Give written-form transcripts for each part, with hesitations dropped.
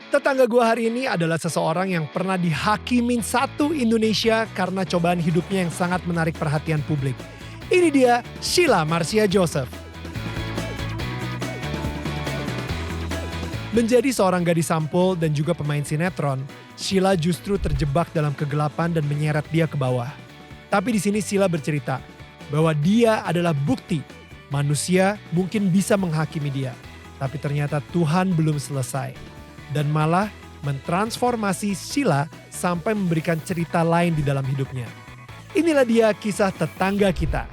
Tetangga gue hari ini adalah seseorang yang pernah dihakimin satu Indonesia karena cobaan hidupnya yang sangat menarik perhatian publik. Ini dia Sheila Marcia Joseph. Menjadi seorang gadis sampul dan juga pemain sinetron, Sheila justru terjebak dalam kegelapan dan menyeret dia ke bawah. Tapi di sini Sheila bercerita bahwa dia adalah bukti manusia mungkin bisa menghakimi dia. Tapi ternyata Tuhan belum selesai. Dan malah mentransformasi Sheila sampai memberikan cerita lain di dalam hidupnya. Inilah dia kisah tetangga kita.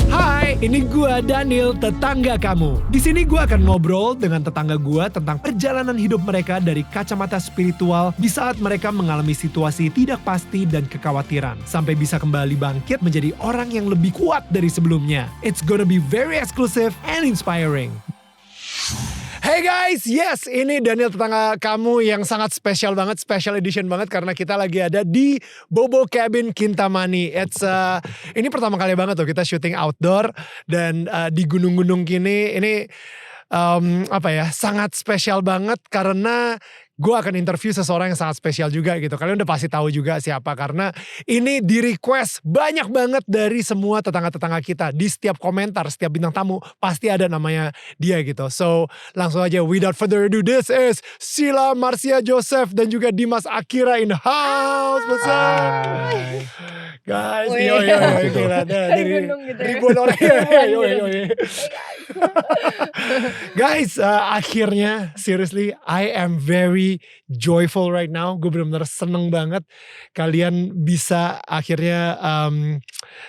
Hai, ini gua Daniel, tetangga kamu. Di sini gua akan ngobrol dengan tetangga gua tentang perjalanan hidup mereka dari kacamata spiritual di saat mereka mengalami situasi tidak pasti dan kekhawatiran, sampai bisa kembali bangkit menjadi orang yang lebih kuat dari sebelumnya. It's gonna be very exclusive and inspiring. Hey guys, yes, ini Daniel tetangga kamu yang sangat spesial banget, special edition banget karena kita lagi ada di Bobo Cabin Kintamani. Ini pertama kali banget tuh kita syuting outdoor dan di gunung-gunung gini. Ini sangat spesial banget karena gue akan interview seseorang yang sangat spesial juga gitu. Kalian udah pasti tahu juga siapa karena ini di request banyak banget dari semua tetangga-tetangga kita. Di setiap komentar, setiap bintang tamu pasti ada namanya dia gitu. So langsung aja without further ado, this is Sheila Marcia Joseph dan juga Dimas Akira in the house. Guys, gila dari ribuan orang. Guys, akhirnya seriously I am very joyful right now. Gue benar-benar seneng banget kalian bisa akhirnya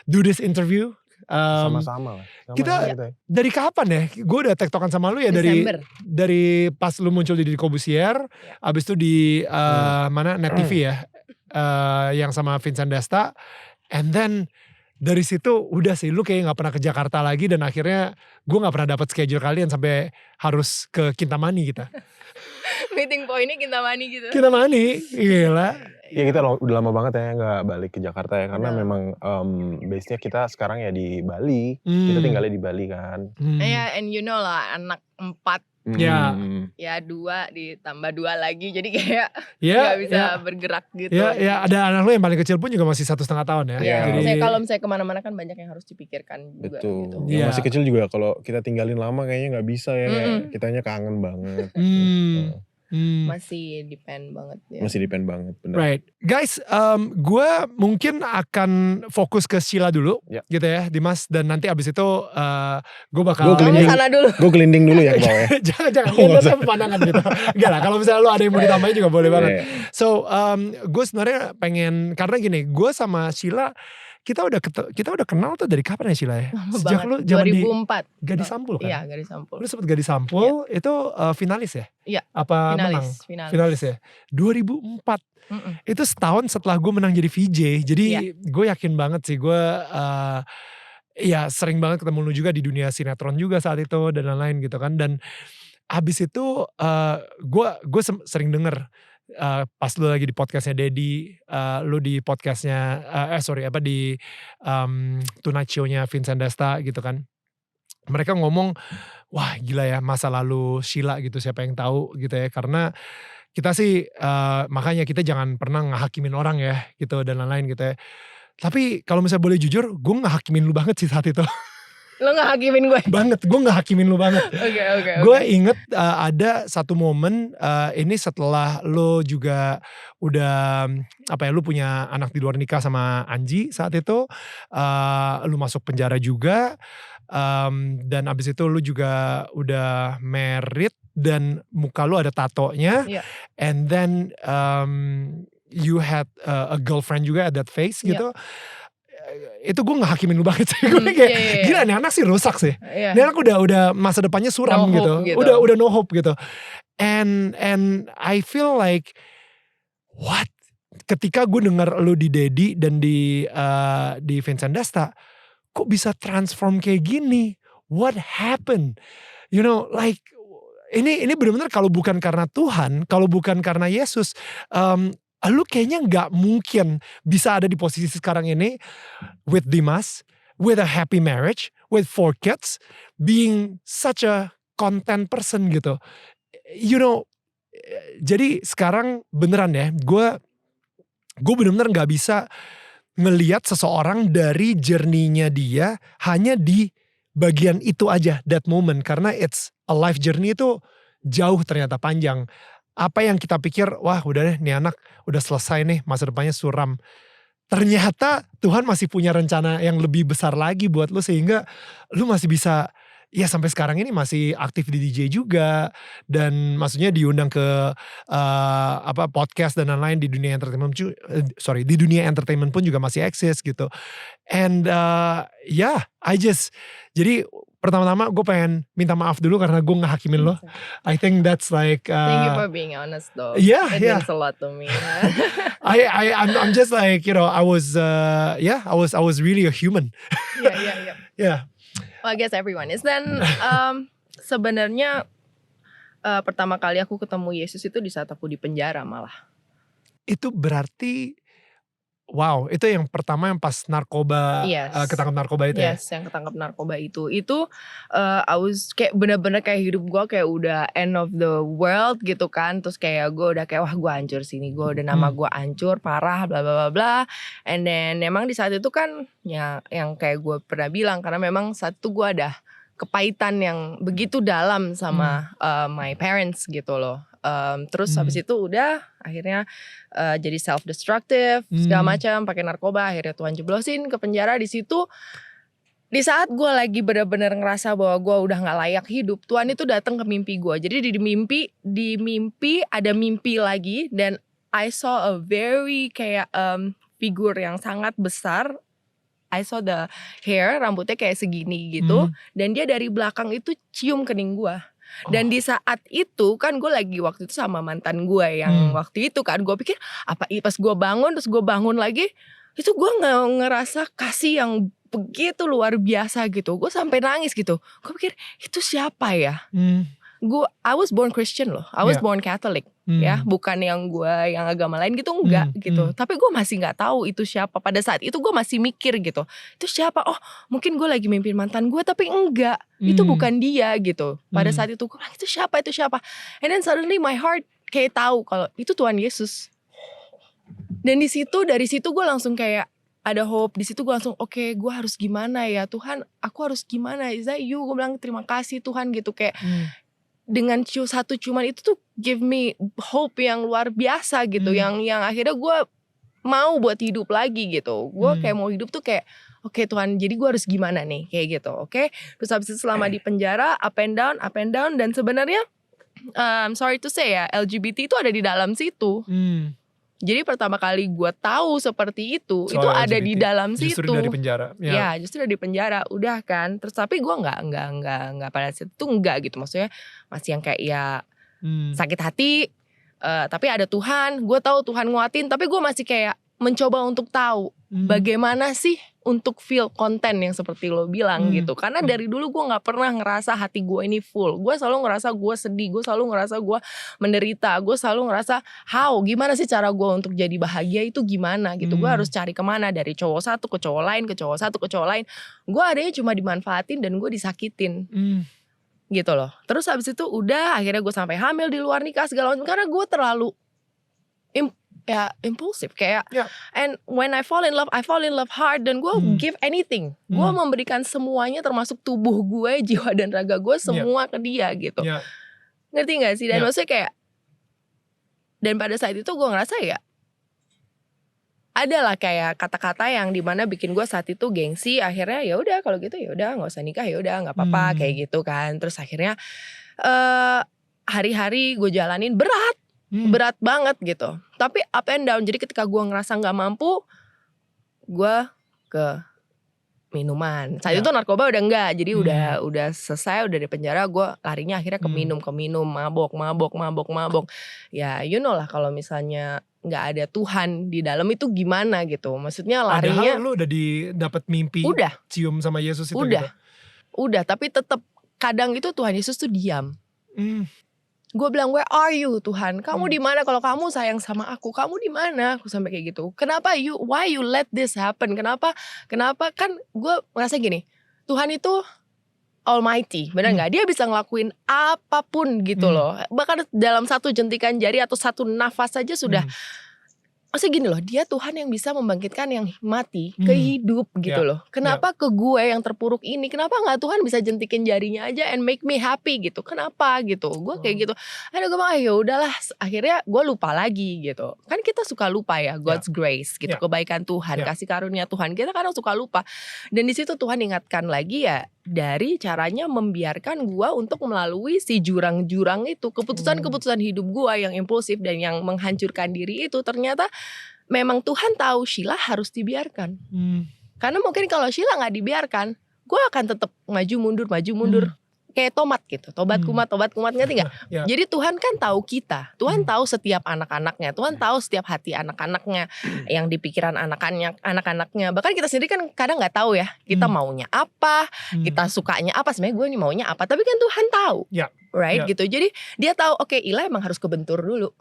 do this interview. Sama-sama lah. Kita dari kapan ya? Gue udah tektokan sama lu ya dari pas lu muncul di Corbusier, abis itu di Net TV ya, yang sama Vincent Desta, and then dari situ udah sih lu kayak nggak pernah ke Jakarta lagi dan akhirnya gue nggak pernah dapat schedule kalian sampai harus ke Kintamani kita. Meeting pointnya Kintamani gitu. Kintamani, gila. Ya kita udah lama banget ya nggak balik ke Jakarta ya karena memang base-nya kita sekarang ya di Bali. Kita tinggalnya di Bali kan. Ya, and you know lah anak 4. Ya 2 ditambah 2 lagi jadi kayak gak bisa bergerak gitu. Ya ada anak lu yang paling kecil pun juga masih 1,5 tahun ya. Jadi kalau misalnya kemana-mana kan banyak yang harus dipikirkan juga. Betul. Gitu. Yang masih kecil juga kalau kita tinggalin lama kayaknya nggak bisa ya. Kitanya kangen banget. Masih depend banget ya. Masih depend banget, benar. Right, guys, gue mungkin akan fokus ke Sheila dulu, gitu ya, Dimas. Dan nanti abis itu gue bakal. Gue gelinding dulu ya ke bawah ya. jangan, saya pemandangan gitu. Enggak lah, kalau misalnya lo ada yang mau ditambahin juga boleh banget. So, gue sebenarnya pengen karena gini, gue sama Sheila kita udah kenal tuh dari kapan ya Sheila ya? Sejak lu zaman 2004. Gadis Sampul kan? Iya, Gadis Sampul. Lu sempet Gadis Sampul itu finalis ya? Iya. Apa finalis ya? 2004. Itu setahun setelah gue menang jadi VJ. Jadi gue yakin banget sih gue sering banget ketemu lu juga di dunia sinetron juga saat itu dan lain-lain gitu kan. Dan abis itu gue sering denger pas lu lagi di podcastnya Dedi, lu di podcastnya di Tonight Show-nya Vincent Desta gitu kan. Mereka ngomong, wah gila ya masa lalu Sheila gitu, siapa yang tahu gitu ya. Karena kita sih makanya kita jangan pernah ngehakimin orang ya gitu dan lain-lain gitu ya. Tapi kalau misalnya boleh jujur, gue ngehakimin lu banget sih saat itu. Lo ngehakimin gue? Banget, gue ngehakimin lu banget. Oke. Gue inget ada satu momen, ini setelah lo juga udah, lu punya anak di luar nikah sama Anji saat itu. Lu masuk penjara juga, dan abis itu lu juga udah married dan muka lu ada tatonya. And then you had a girlfriend juga at that face gitu. Itu gue ngehakimin lu banget sih. Gue kayak gila nih anak sih rusak sih. Ini anak udah masa depannya suram gitu. Udah no hope gitu. And I feel like what? Ketika gue denger lu di Dedi dan di Vincent Desta, kok bisa transform kayak gini? What happened? You know, like ini benar-benar kalau bukan karena Tuhan, kalau bukan karena Yesus, lu kayaknya nggak mungkin bisa ada di posisi sekarang ini with Dimas, with a happy marriage, with 4 kids, being such a content person gitu. You know, jadi sekarang beneran ya, gue bener-bener gak bisa ngelihat seseorang dari journey-nya dia hanya di bagian itu aja, that moment. Karena it's a life journey itu jauh ternyata panjang. Apa yang kita pikir, wah udah deh nih anak udah selesai nih, masa depannya suram. Ternyata Tuhan masih punya rencana yang lebih besar lagi buat lu, sehingga lu masih bisa, ya sampai sekarang ini masih aktif di DJ juga, dan maksudnya diundang ke podcast dan lain-lain di dunia entertainment. Di dunia entertainment pun juga masih eksis gitu. And jadi pertama-tama gue pengen minta maaf dulu karena gue ngehakimin lo. I think that's like thank you for being honest though. Yeah, it means a lot to me. I'm just like, you know, I was really a human. Yeah. Well, I guess everyone is. Dan sebenarnya pertama kali aku ketemu Yesus itu di saat aku di penjara malah. Itu berarti, wow, itu yang pertama yang pas narkoba, ketangkap narkoba itu Yes, yang ketangkap narkoba itu. Itu I was kayak bener-bener kayak hidup gue kayak udah end of the world gitu kan. Terus kayak gue udah kayak wah gue hancur sini. Gue udah nama gue hancur, parah, bla bla bla bla. And then memang di saat itu kan ya yang kayak gue pernah bilang. Karena memang saat itu gue ada kepahitan yang begitu dalam sama my parents gitu loh. Terus habis itu udah akhirnya jadi self destructive segala macam, pakai narkoba, akhirnya Tuhan jeblosin ke penjara. Di situ di saat gue lagi benar-benar ngerasa bahwa gue udah nggak layak hidup, Tuhan itu datang ke mimpi gue. Jadi di mimpi ada mimpi lagi, dan I saw a very kayak figur yang sangat besar. I saw the hair, rambutnya kayak segini gitu, dan dia dari belakang itu cium kening gue. Dan di saat itu kan gue lagi waktu itu sama mantan gue yang waktu itu kan, gue pikir apa pas gue bangun, terus gue bangun lagi, itu gue ngerasa kasih yang begitu luar biasa gitu. Gue sampai nangis gitu. Gue pikir itu siapa ya? I was born Christian loh, I was born Catholic ya, bukan yang agama lain gitu, enggak gitu. Tapi gue masih nggak tahu itu siapa. Pada saat itu gue masih mikir gitu, itu siapa? Oh mungkin gue lagi mimpin mantan gue, tapi enggak, itu bukan dia gitu. Pada saat itu gue bilang itu siapa? And then suddenly my heart kayak tahu kalau itu Tuhan Yesus. Dan dari situ gue langsung kayak ada hope. Di situ gue langsung oke, gue harus gimana ya Tuhan, aku harus gimana? Is that you? Gue bilang terima kasih Tuhan gitu, kayak dengan satu cuman itu tuh give me hope yang luar biasa gitu, yang akhirnya gue mau buat hidup lagi gitu. Gue kayak mau hidup tuh kayak oke Tuhan, jadi gue harus gimana nih kayak gitu. Oke. Terus habis itu selama di penjara up and down, dan sebenarnya sorry to say ya, LGBT itu ada di dalam situ. Jadi pertama kali gue tahu seperti itu ada LGBT, di dalam situ. Justru dari penjara. Ya, justru dari penjara. Udah kan. Terus tapi gue nggak pada situ tuh nggak gitu. Maksudnya masih yang kayak ya sakit hati. Tapi ada Tuhan. Gue tahu Tuhan nguatin. Tapi gue masih kayak mencoba untuk tahu bagaimana sih untuk feel konten yang seperti lo bilang gitu. Karena dari dulu gue gak pernah ngerasa hati gue ini full. Gue selalu ngerasa gue sedih, gue selalu ngerasa gue menderita, gue selalu ngerasa gimana sih cara gue untuk jadi bahagia itu gimana gitu. Gue harus cari kemana, dari cowok satu ke cowok lain, ke cowok satu ke cowok lain. Gue adanya cuma dimanfaatin dan gue disakitin gitu loh. Terus habis itu udah akhirnya gue sampai hamil di luar nikah segala macam. Karena gue terlalu impulsif kayak and when I fall in love hard, dan gue give anything. Gue memberikan semuanya termasuk tubuh gue, jiwa dan raga gue semua ke dia gitu. Ngerti gak sih? Dan maksudnya kayak, dan pada saat itu gue ngerasa ya adalah kayak kata-kata yang dimana bikin gue saat itu gengsi. Akhirnya ya udah kalau gitu ya udah nggak usah nikah, ya udah nggak apa-apa kayak gitu kan. Terus akhirnya hari-hari gue jalanin berat banget gitu, tapi up and down. Jadi ketika gue ngerasa gak mampu, gue ke minuman. Saat itu narkoba udah enggak, jadi udah selesai, udah di penjara. Gue larinya akhirnya ke minum, mabok. Ya you know lah kalau misalnya gak ada Tuhan di dalam itu gimana gitu. Maksudnya larinya. Padahal lu udah dapet mimpi cium sama Yesus itu. Udah, tapi tetap kadang itu Tuhan Yesus tuh diam. Gue bilang, where are you Tuhan? Kamu di mana? Kalau kamu sayang sama aku, kamu di mana? Aku sampai kayak gitu. Kenapa why you let this happen? Kenapa kan gue merasa gini, Tuhan itu Almighty, benar nggak? Dia bisa ngelakuin apapun gitu loh. Bahkan dalam satu jentikan jari atau satu nafas saja sudah. Maksudnya gini loh, dia Tuhan yang bisa membangkitkan yang mati ke hidup gitu loh. Kenapa ke gue yang terpuruk ini, kenapa gak Tuhan bisa jentikin jarinya aja and make me happy gitu. Kenapa gitu, gue kayak gitu. Akhirnya gue bilang ya udahlah, akhirnya gue lupa lagi gitu. Kan kita suka lupa ya, God's grace gitu, kebaikan Tuhan, kasih karunia Tuhan. Kita kadang suka lupa. Dan di situ Tuhan ingatkan lagi ya, dari caranya membiarkan gue untuk melalui si jurang-jurang itu. Keputusan-keputusan hidup gue yang impulsif dan yang menghancurkan diri itu ternyata memang Tuhan tahu Sheila harus dibiarkan. Karena mungkin kalau Sheila gak dibiarkan, gue akan tetap maju mundur. Kayak tomat gitu, tobat kumat ngerti gak? Jadi Tuhan kan tahu kita, Tuhan tahu setiap anak-anaknya, Tuhan tahu setiap hati anak-anaknya, yang di pikiran anak-anaknya. Bahkan kita sendiri kan kadang gak tahu ya, kita maunya apa, kita sukanya apa, sebenarnya gue maunya apa. Tapi kan Tuhan tahu, right gitu. Jadi dia tahu, oke, Ila emang harus kebentur dulu,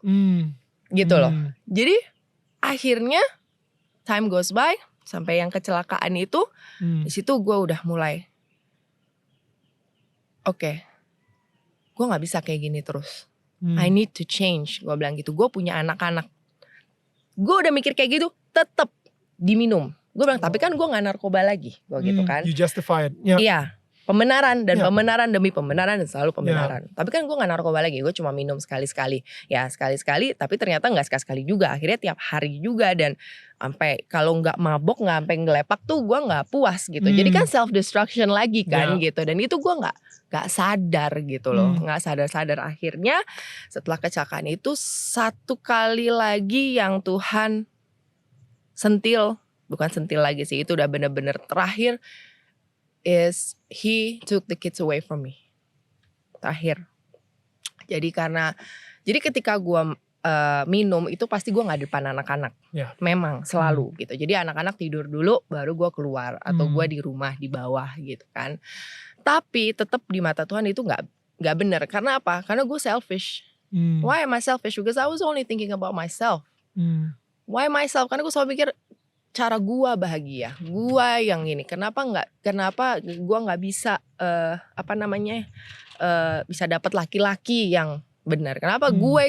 gitu loh. Jadi akhirnya time goes by, sampai yang kecelakaan itu, di situ gue udah mulai, oke, gue gak bisa kayak gini terus. I need to change. Gue bilang gitu. Gue punya anak-anak. Gue udah mikir kayak gitu. Tetap diminum. Gue bilang tapi kan gue gak narkoba lagi. Gue gitu kan. You justify it. Iya. Pembenaran dan pembenaran demi pembenaran dan selalu pembenaran. Tapi kan gue gak narkoba lagi. Gue cuma minum sekali-sekali. Ya sekali-sekali. Tapi ternyata gak sekali-sekali juga. Akhirnya tiap hari juga. Dan sampai kalau gak mabok, gak sampai ngelepak tuh gue gak puas gitu. Jadi kan self destruction lagi kan gitu. Dan itu gue gak sadar gitu loh. Gak sadar-sadar. Akhirnya setelah kecelakaan itu satu kali lagi yang Tuhan sentil. Bukan sentil lagi sih. Itu udah bener-bener terakhir. Is he took the kids away from me. Terakhir. Jadi ketika gue minum itu pasti gue gak di depan anak-anak. Memang selalu gitu. Jadi anak-anak tidur dulu baru gue keluar. Atau gue di rumah di bawah gitu kan. Tapi tetap di mata Tuhan itu gak benar. Karena apa? Karena gue selfish. Why am I selfish? Because I was only thinking about myself. Why myself? Karena gue selalu pikir cara gue bahagia, gue yang ini. Kenapa gue nggak bisa bisa dapat laki-laki yang benar? Kenapa gue?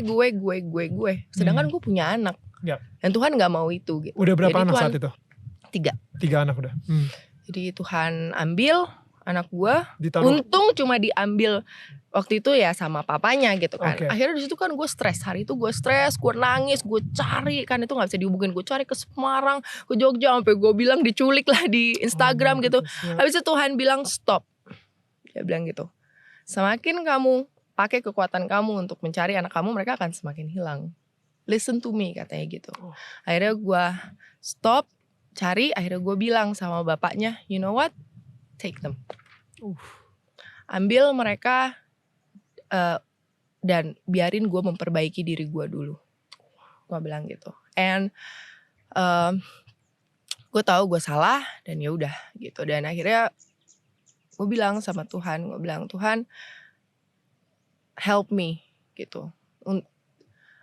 Sedangkan gue punya anak. Dan Tuhan nggak mau itu. Gitu. Udah berapa Jadi anak Tuhan, saat itu? 3 anak udah. Jadi Tuhan ambil anak gue. Ditaruh. Untung cuma diambil waktu itu ya sama papanya gitu kan. Akhirnya di situ kan gue stres. Hari itu gue stres, gue nangis, gue cari kan itu nggak bisa dihubungin. Gue cari ke Semarang, ke Jogja, sampai gue bilang diculik lah di Instagram gitu. Habis itu Tuhan bilang stop. Dia bilang gitu. Semakin kamu pakai kekuatan kamu untuk mencari anak kamu, mereka akan semakin hilang. Listen to me katanya gitu. Akhirnya gue stop cari. Akhirnya gue bilang sama bapaknya, you know what? Take them. Ambil mereka. Dan biarin gue memperbaiki diri gue dulu. Gue bilang gitu. And gue tahu gue salah dan ya udah gitu. Dan akhirnya gue bilang sama Tuhan, Tuhan help me gitu.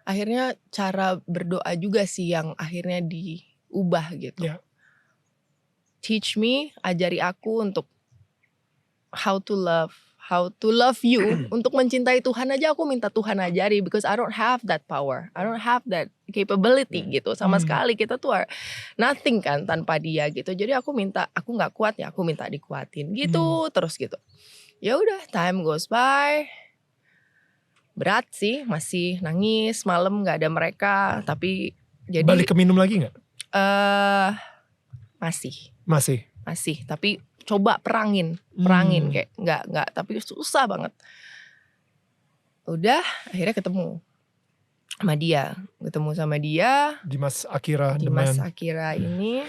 Akhirnya cara berdoa juga sih yang akhirnya diubah gitu. Teach me, ajari aku untuk how to love you. Untuk mencintai Tuhan aja aku minta Tuhan ajari. Because I don't have that power. I don't have that capability gitu. Sama sekali kita tuh nothing kan tanpa dia gitu. Jadi aku gak kuat ya, aku minta dikuatin gitu. Terus gitu. Ya udah, time goes by. Berat sih, masih nangis. Malam gak ada mereka. Tapi jadi balik ke minum lagi gak? Masih. Tapi coba perangin kayak nggak tapi susah banget. Udah akhirnya ketemu sama dia Dimas Akira ini.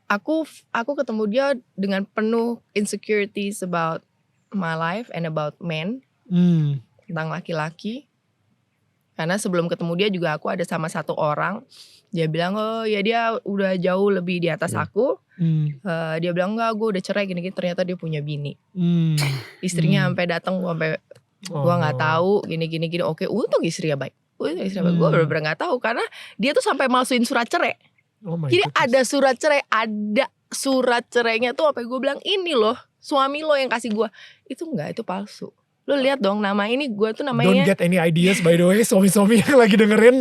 aku ketemu dia dengan penuh insecurities about my life and about men, tentang laki-laki. Karena sebelum ketemu dia juga aku ada sama satu orang. Dia bilang, oh ya dia udah jauh lebih di atas aku. Dia bilang enggak, gue udah cerai gini-gini. Ternyata dia punya bini. Istrinya sampai datang, sampai Gue nggak tahu gini. Oke, untung istrinya baik. Gue bener-bener nggak tahu karena dia tuh sampai masukin surat cerai. Jadi ada surat cerai, ada surat cerainya tuh apa gue bilang ini loh suami lo yang kasih gue. Itu enggak, itu palsu. Lo lihat dong nama ini gue tuh namanya. Don't get any ideas by the way, suami-suami yang lagi dengerin.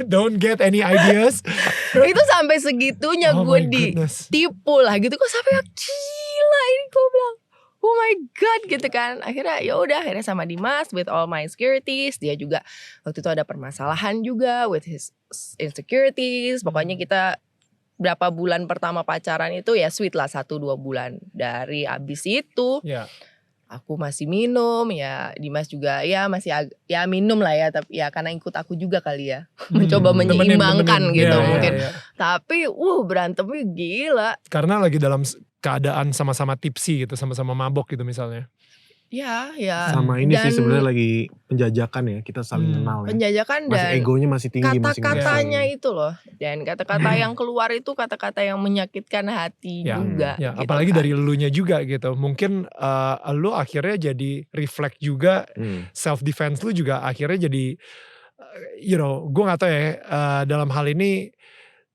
Don't get any ideas. Itu sampai segitunya gue ditipu lah gitu. Gue sampai gila ini gue bilang. Oh my god gitu kan. Akhirnya akhirnya sama Dimas with all my insecurities. Dia juga waktu itu ada permasalahan juga with his insecurities. Pokoknya kita berapa bulan pertama pacaran itu ya sweet lah 1-2 bulan. Dari abis itu aku masih minum, ya Dimas juga ya masih ya minum lah ya, tapi ya karena ikut aku juga kali ya, mencoba menyeimbangkan gitu mungkin. Tapi berantemnya gila. Karena lagi dalam keadaan sama-sama tipsi gitu, sama-sama mabok gitu misalnya. Ya. Sama ini sih sebenarnya lagi penjajakan ya, kita saling kenal ya. Penjajakan masih dan egonya masih tinggi kata-katanya itu loh. Dan kata-kata yang keluar itu kata-kata yang menyakitkan hati juga. Ya, gitu apalagi kan. dari elunya juga gitu. Mungkin lu akhirnya jadi reflect juga, self defense lu juga akhirnya jadi gue gak tahu ya, dalam hal ini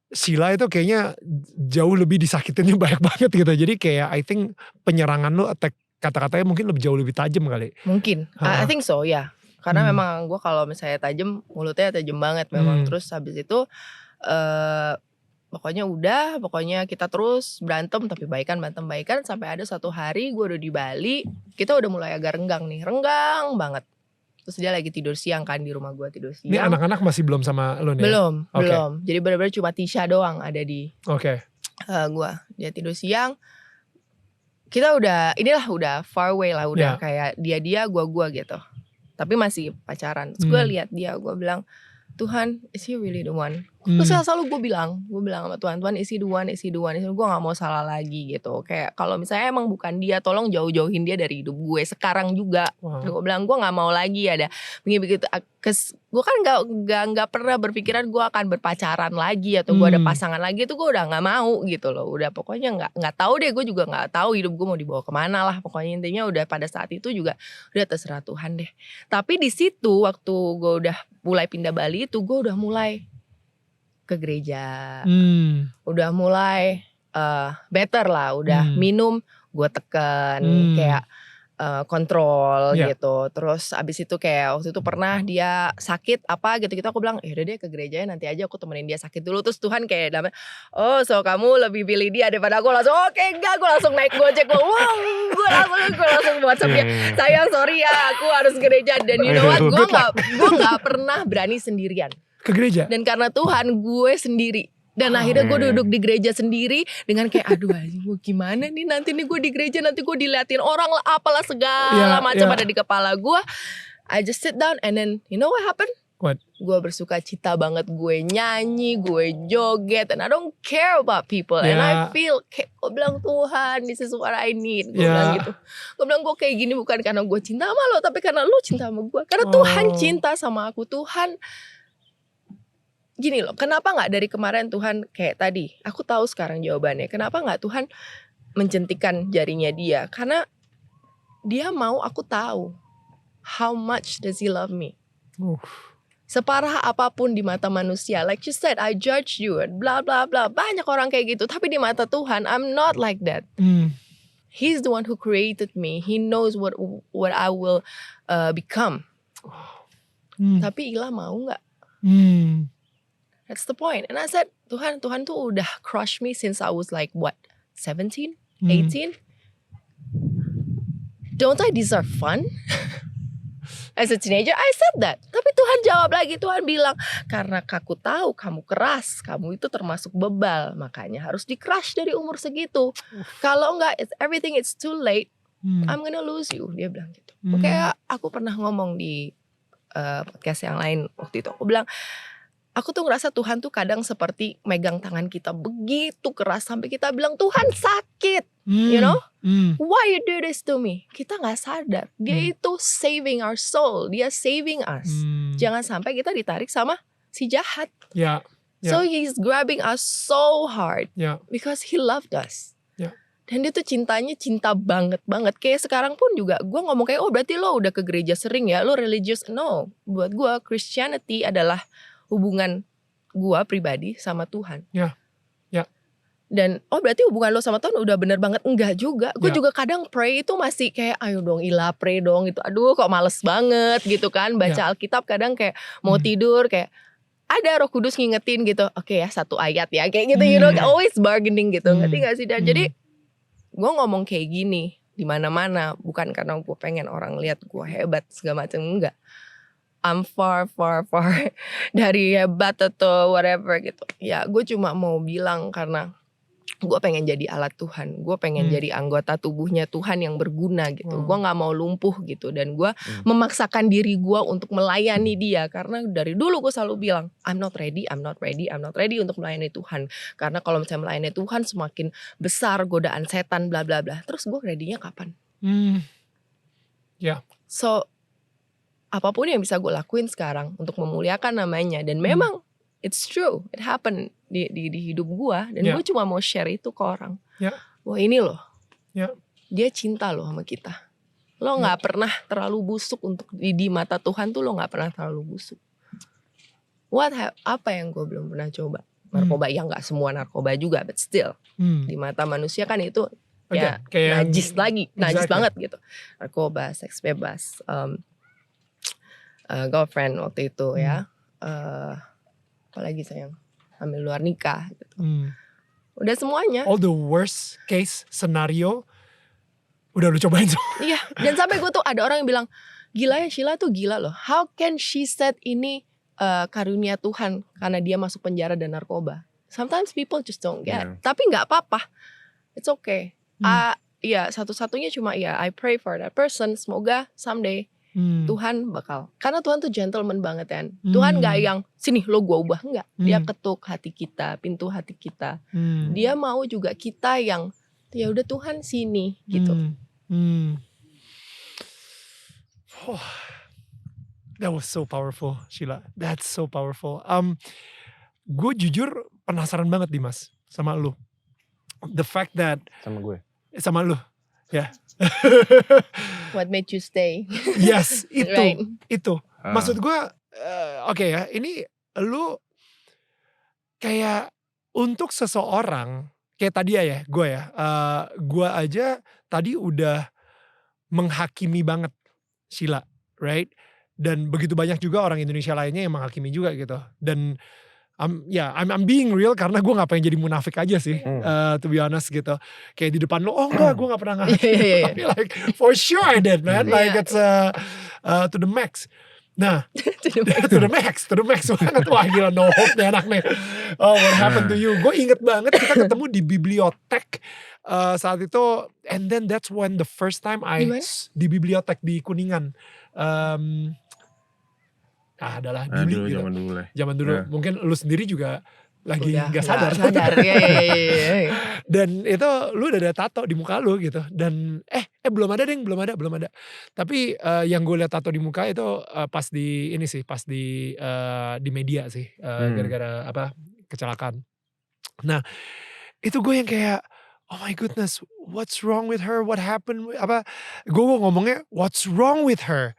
Sheila itu kayaknya jauh lebih disakitinnya banyak banget gitu. Jadi kayak I think penyerangan lu, attack kata-katanya mungkin jauh lebih tajam kali. Mungkin, I think so ya. Karena memang gue kalau misalnya tajam, mulutnya tajam banget memang. Terus habis itu pokoknya kita terus berantem tapi baikan sampai ada suatu hari gue udah di Bali, kita udah mulai agak renggang renggang banget. Terus dia lagi tidur siang kan di rumah gue, tidur siang. Ini anak-anak masih belum sama lo nih? Belum. Jadi benar-benar cuma Tisha doang ada di gue. Dia tidur siang. Kita udah far away lah, udah kayak dia gue gitu. Tapi masih pacaran. Terus gue lihat dia, gue bilang, Tuhan, is he really the one? Terus selalu gue bilang sama Tuhan, is he the one? Gue gak mau salah lagi gitu. Kayak kalau misalnya emang bukan dia, tolong jauh-jauhin dia dari hidup gue sekarang juga. Gue bilang gue gak mau lagi ada begitu. Gue kan gak pernah berpikiran gue akan berpacaran lagi atau gue ada pasangan lagi, itu gue udah gak mau gitu loh. Udah pokoknya gak tahu deh, gue juga gak tahu hidup gue mau dibawa kemana lah. Pokoknya intinya udah pada saat itu juga udah terserah Tuhan deh. Tapi di situ waktu gue udah mulai pindah Bali itu, gue udah mulai ke gereja, udah mulai better lah, udah minum gue teken kayak kontrol gitu. Terus abis itu kayak waktu itu pernah dia sakit apa gitu aku bilang yaudah deh ke gerejanya, nanti aja aku temenin dia sakit dulu. Terus Tuhan kayak damai, so kamu lebih pilih dia daripada aku. Langsung oke, enggak, gue langsung naik Gojek, gue langsung WhatsApp dia, sayang sorry ya aku harus gereja. Dan you know what, gue gak pernah berani sendirian ke gereja. Dan karena Tuhan gue sendiri. Dan akhirnya gue duduk di gereja sendiri dengan kayak aduh gue gimana nih nanti nih gue di gereja, nanti gue diliatin orang lah apalah segala macam ada di kepala gue. I just sit down and then you know what happened? What? Gue bersuka cita banget, gue nyanyi, gue joget, and I don't care about people. And I feel kayak gue bilang Tuhan, this is what I need. Gue bilang gitu. Gue bilang gue kayak gini bukan karena gue cinta sama lo, tapi karena lo cinta sama gue. Karena Tuhan cinta sama aku. Tuhan gini loh, kenapa gak dari kemarin Tuhan kayak tadi, aku tahu sekarang jawabannya. Kenapa gak Tuhan menjentikan jarinya dia? Karena dia mau aku tahu how much does he love me. Separah apapun di mata manusia, like you said, I judge you, bla bla bla. Banyak orang kayak gitu, tapi di mata Tuhan, I'm not like that. He's the one who created me. He knows what I will become. Tapi Ila mau gak? That's the point. And I said, Tuhan tuh udah crush me since I was like what, 17, 18? Don't I deserve fun? As a teenager, I said that. Tapi Tuhan jawab lagi, Tuhan bilang, karena aku tahu kamu keras, kamu itu termasuk bebal, makanya harus di-crush dari umur segitu. Kalau enggak, everything it's too late, I'm gonna lose you. Dia bilang gitu. Kayak aku pernah ngomong di podcast yang lain waktu itu, aku bilang, aku tuh ngerasa Tuhan tuh kadang seperti megang tangan kita begitu keras sampai kita bilang Tuhan sakit, you know? Why you do this to me? Kita nggak sadar dia itu saving our soul, dia saving us. Jangan sampai kita ditarik sama si jahat. So he's grabbing us so hard because he loved us. Dan dia tuh cintanya cinta banget. Kayak sekarang pun juga gue ngomong kayak, oh berarti lo udah ke gereja sering ya, lo religious. No, buat gue Christianity adalah hubungan gue pribadi sama Tuhan. Ya. Dan oh berarti hubungan lo sama Tuhan udah bener banget. Enggak juga. Gue juga kadang pray itu masih kayak, ayo dong Ila pray dong gitu. Aduh kok males banget gitu kan. Baca Alkitab kadang kayak mau tidur kayak ada Roh Kudus ngingetin gitu. Oke ya 1 ayat ya kayak gitu, you know, always bargaining gitu. Ngerti gak sih? Dan jadi gue ngomong kayak gini di mana-mana bukan karena gue pengen orang lihat gue hebat segala macam, enggak. I'm far dari hebat atau whatever gitu. Ya gue cuma mau bilang karena gue pengen jadi alat Tuhan, gue pengen jadi anggota tubuhnya Tuhan yang berguna gitu. Gue gak mau lumpuh gitu. Dan gue memaksakan diri gue untuk melayani dia. Karena dari dulu gue selalu bilang, I'm not ready untuk melayani Tuhan. Karena kalau misalnya melayani Tuhan semakin besar godaan setan bla bla bla. Terus gue ready-nya kapan? So apapun yang bisa gue lakuin sekarang untuk memuliakan namanya. Dan memang it's true, it happened di hidup gue. Dan gue cuma mau share itu ke orang. Wah ini loh, dia cinta loh sama kita. Lo gak pernah terlalu busuk untuk di mata Tuhan tuh, lo gak pernah terlalu busuk. Apa yang gue belum pernah coba? Narkoba, ya gak semua narkoba juga, but still di mata manusia kan itu ya kayak najis lagi, najis banget gitu. Narkoba, seks bebas, girlfriend waktu itu ya, apalagi sayang, hamil luar nikah gitu. Udah semuanya. All the worst case scenario udah lu cobain semua. Iya, dan sampai gue tuh ada orang yang bilang, gila ya Sheila tuh gila loh. How can she said ini karunia Tuhan karena dia masuk penjara dan narkoba. Sometimes people just don't get. Tapi gak apa-apa. It's okay. Ya satu-satunya cuma ya I pray for that person. Semoga someday Tuhan bakal, karena Tuhan tuh gentleman banget kan. Tuhan gak yang sini lo gua ubah, enggak. Dia ketuk hati kita, pintu hati kita. Dia mau juga kita yang ya udah Tuhan sini gitu. Oh, that was so powerful, Sheila. That's so powerful. Gue jujur penasaran banget Dimas sama lu. The fact that sama lu, ya. What made you stay? Yes, itu, Right. itu. Maksud gue, oke ya, ini lu kayak untuk seseorang, kayak tadi ya, gue aja tadi udah menghakimi banget Sheila, right? Dan begitu banyak juga orang Indonesia lainnya yang menghakimi juga gitu. Dan I'm being real karena gue gak pengen jadi munafik aja sih, to be honest gitu. Kayak di depan lo, oh enggak gue gak pernah ngehakimi. Tapi like for sure I did man, like it's to the max. Nah, to the max banget. Wah gila, no hope nih anak nih. Oh what happened to you? Gue inget banget kita ketemu di bibliotek saat itu. And then that's when the first time di bibliotek di Kuningan. Adalah dulu gitu. Zaman dulu. Mungkin lu sendiri juga lagi gak sadar. Ya. Dan itu lu udah ada tato di muka lu gitu. Dan belum ada. Tapi yang gue lihat tato di muka itu pas di ini sih, pas di media sih, gara-gara kecelakaan. Nah, itu gue yang kayak, oh my goodness, what's wrong with her? What happened? Gue ngomongnya what's wrong with her?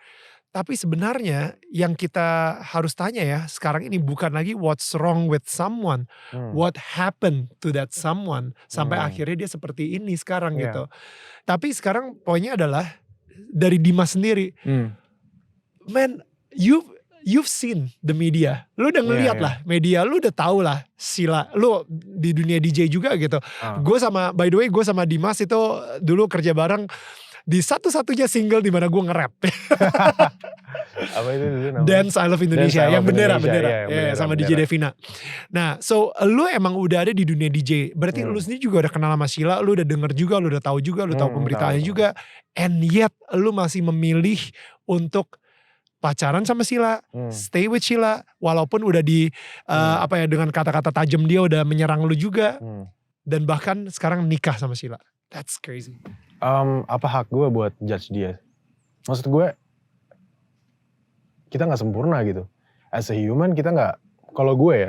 Tapi sebenarnya yang kita harus tanya ya sekarang ini bukan lagi what's wrong with someone, what happened to that someone sampai akhirnya dia seperti ini sekarang gitu. Tapi sekarang poinnya adalah dari Dimas sendiri, man, you've seen the media, lu udah ngeliat lah media, lu udah tahu lah Sheila, lu di dunia DJ juga gitu. Gue sama, by the way, gue sama Dimas itu dulu kerja bareng di satu-satunya single di mana gue nge-rap. Apa itu dulu namanya? Dance I Love Indonesia, yang bendera. Bendera, sama DJ Devina. Nah, so lu emang udah ada di dunia DJ. Berarti lu sendiri juga udah kenal sama Sheila, lu udah denger juga, lu udah tahu juga, lu tahu pemberitaannya juga. And yet lu masih memilih untuk pacaran sama Sheila, stay with Sheila, walaupun udah dengan kata-kata tajam dia udah menyerang lu juga. Dan bahkan sekarang nikah sama Sheila. That's crazy. Apa hak gue buat judge dia? Maksud gue, kita gak sempurna gitu. As a human kita gak, kalau gue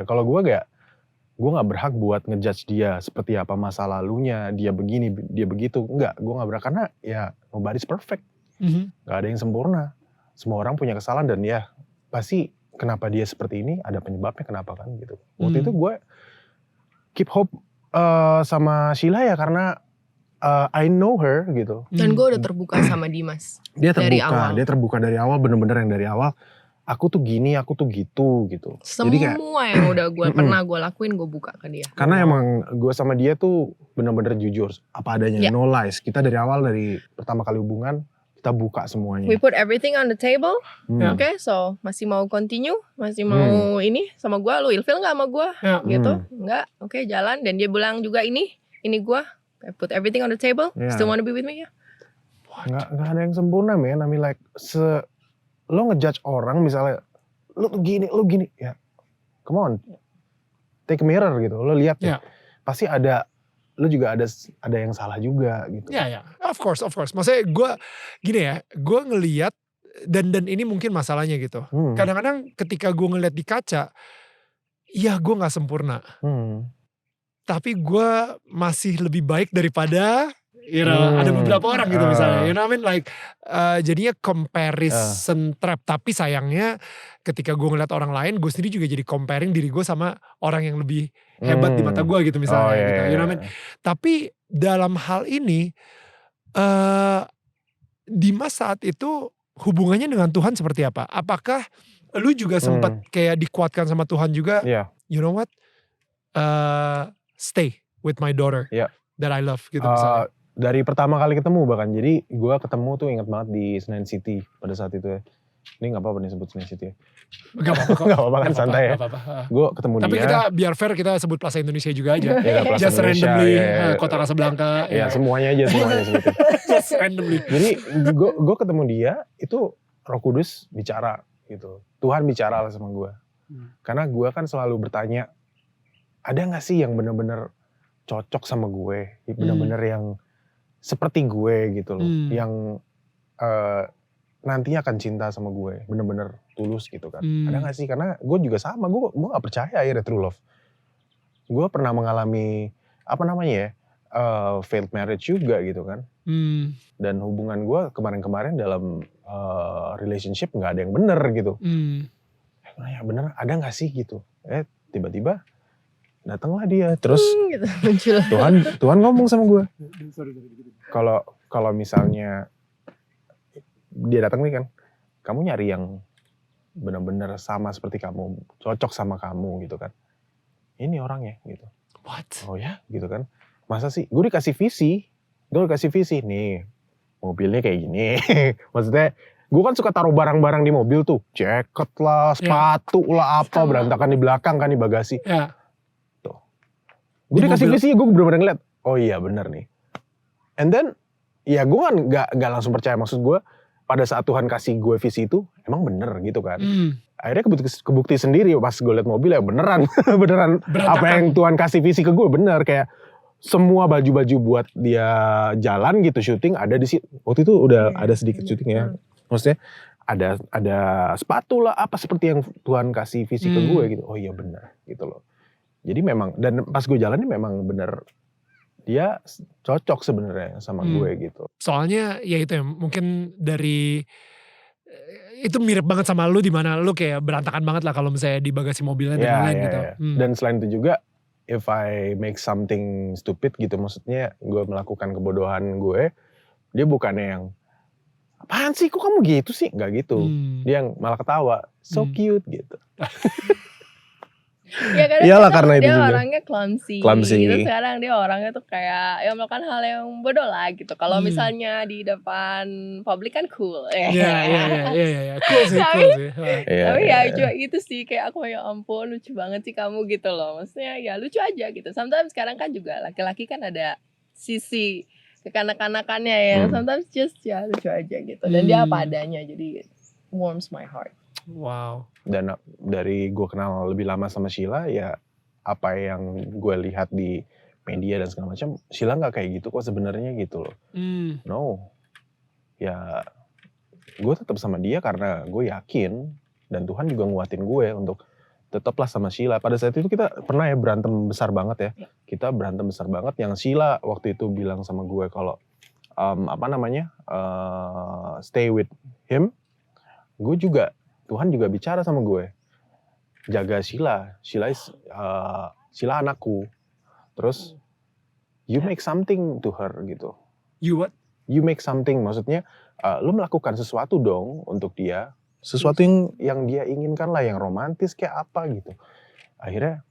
gue gak berhak buat ngejudge dia seperti apa masa lalunya, dia begini, dia begitu. Enggak, gue gak berhak karena ya nobody's perfect. Gak ada yang sempurna. Semua orang punya kesalahan dan ya pasti kenapa dia seperti ini ada penyebabnya kenapa kan gitu. Waktu itu gue keep hope sama Sheila ya karena I know her gitu. Dan gue udah terbuka sama Dimas. Dia Dari terbuka, awal. dia terbuka dari awal, bener-bener yang dari awal. Aku tuh gini, aku tuh gitu. Semua Jadi kayak, yang udah gue pernah gue lakuin gue buka ke dia. karena emang gue sama dia tuh bener-bener jujur apa adanya, Ya. no lies. Kita dari awal, dari pertama kali hubungan kita buka semuanya. We put everything on the table. Hmm. Oke, so masih mau continue, masih mau ini sama gue, lu ilfil nggak sama gue? Ya. Gitu, nggak? Oke, jalan. Dan dia bilang juga ini gue. I put everything on the table. Yeah. Still wanna be with me ya? Nggak ada yang sempurna men. I mean like lo ngejudge orang misalnya lu gini ya. Come on. Take a mirror gitu. Lo lihat Ya. pasti ada, lo juga ada yang salah juga gitu. Ya, of course. Maksudnya gue gini ya, gue ngelihat dan ini mungkin masalahnya gitu. Kadang-kadang ketika gue ngeliat di kaca, ya gue nggak sempurna, tapi gue masih lebih baik daripada, ada beberapa orang gitu misalnya, you know what I mean, like jadinya comparison trap. Tapi sayangnya ketika gue ngeliat orang lain, gue sendiri juga jadi comparing diri gue sama orang yang lebih hebat di mata gue gitu misalnya, gitu, you know what I mean. Tapi dalam hal ini, Dimas saat itu hubungannya dengan Tuhan seperti apa? Apakah lu juga sempat kayak dikuatkan sama Tuhan juga? Iya. You know what? Stay with my daughter that I love gitu misalnya. Dari pertama kali ketemu bahkan, jadi gue ketemu tuh ingat banget di Senayan City pada saat itu ya. Ini gak apa-apa nih sebut Senayan City ya. Gak apa-apa kok. Gak apa-apa kan, santai ya. Gue ketemu Tapi dia. kita biar fair kita sebut Plaza Indonesia juga aja. Plaza Just Indonesia, randomly Kota ya. Casablanca. Ya semuanya sebutin. Just randomly. Jadi gue ketemu dia, itu Roh Kudus bicara gitu. Tuhan bicara lah sama gue. Karena gue kan selalu bertanya, ada gak sih yang bener-bener cocok sama gue, bener-bener yang seperti gue gitu loh, yang nantinya akan cinta sama gue, bener-bener tulus gitu kan. Ada gak sih? Karena gue juga sama, gue gak percaya akhirnya true love. Gue pernah mengalami, failed marriage juga gitu kan. Dan hubungan gue kemarin-kemarin dalam relationship gak ada yang bener gitu. Ya bener, ada gak sih gitu. Tiba-tiba datanglah dia, terus gitu, muncul. Tuhan ngomong sama gue. Kalau misalnya dia datang nih kan, kamu nyari yang benar-benar sama seperti kamu, cocok sama kamu gitu kan. Ini orangnya gitu. What? Oh ya gitu kan. Masa sih? Gue dikasih visi nih, mobilnya kayak gini. Maksudnya gue kan suka taruh barang-barang di mobil tuh, jaket lah, sepatu lah, apa berantakan di belakang kan, di bagasi. Gue dikasih visi, gue bener-bener ngeliat, oh iya bener nih. And then, ya gue kan gak langsung percaya, maksud gue pada saat Tuhan kasih gue visi itu, emang bener gitu kan. Akhirnya kebukti sendiri pas gue liat mobil ya beneran apa yang Tuhan kasih visi ke gue bener. Kayak semua baju-baju buat dia jalan gitu, syuting ada di situ. Waktu itu udah ada sedikit syuting ya. Maksudnya ada sepatu lah, apa seperti yang Tuhan kasih visi ke gue gitu. Oh iya bener gitu loh. Jadi memang, dan pas gue jalanin memang bener, dia cocok sebenarnya sama gue gitu. Soalnya ya itu ya, mungkin dari, itu mirip banget sama lu, dimana lu kayak berantakan banget lah kalau misalnya di bagasi mobilnya dan lain-lain gitu. Dan selain itu juga, if I make something stupid gitu, maksudnya gue melakukan kebodohan gue, dia bukannya yang, apaan sih kok kamu gitu sih? Enggak gitu. Dia yang malah ketawa, so cute gitu. Ya Iyalah karena itu dia juga. orangnya clumsy. Clumsy. Gitu. Sekarang dia orangnya tuh kayak ya melakukan hal yang bodoh lah gitu. Kalau misalnya di depan publik kan cool. Iya. Cool sih. Tapi ya cuma gitu sih, kayak aku ya ampun lucu banget sih kamu gitu loh. Maksudnya ya lucu aja gitu. Sometimes sekarang kan juga laki-laki kan ada sisi kekanak-kanakannya yang sometimes just ya lucu aja gitu. Dan dia apa adanya, jadi warms my heart. Wow. Dan dari gue kenal lebih lama sama Sheila, ya apa yang gue lihat di media dan segala macam, Sheila nggak kayak gitu kok sebenarnya gitu loh. No, ya gue tetap sama dia karena gue yakin dan Tuhan juga nguatin gue untuk tetaplah sama Sheila. Pada saat itu kita pernah ya berantem besar banget ya. Kita berantem besar banget yang Sheila waktu itu bilang sama gue kalau stay with him. Gue juga, Tuhan juga bicara sama gue. Jaga Sheila. Sheila anakku. Terus you make something to her gitu. You what? You make something, maksudnya lu melakukan sesuatu dong untuk dia. Sesuatu yang dia inginkan lah, yang romantis kayak apa gitu. Akhirnya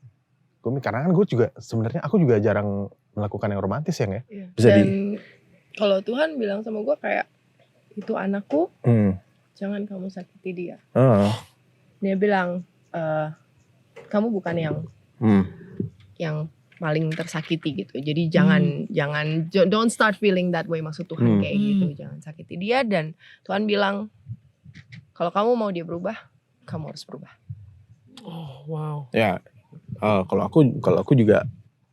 karena kan gue juga sebenarnya aku juga jarang melakukan yang romantis ya. Bisa Dan kalau Tuhan bilang sama gue kayak, itu anakku, jangan kamu sakiti dia. Dia bilang, kamu bukan yang paling tersakiti gitu. Jadi don't start feeling that way, maksud Tuhan kayak gitu. Jangan sakiti dia, dan Tuhan bilang, kalau kamu mau dia berubah, kamu harus berubah. Oh wow. Ya, kalau aku juga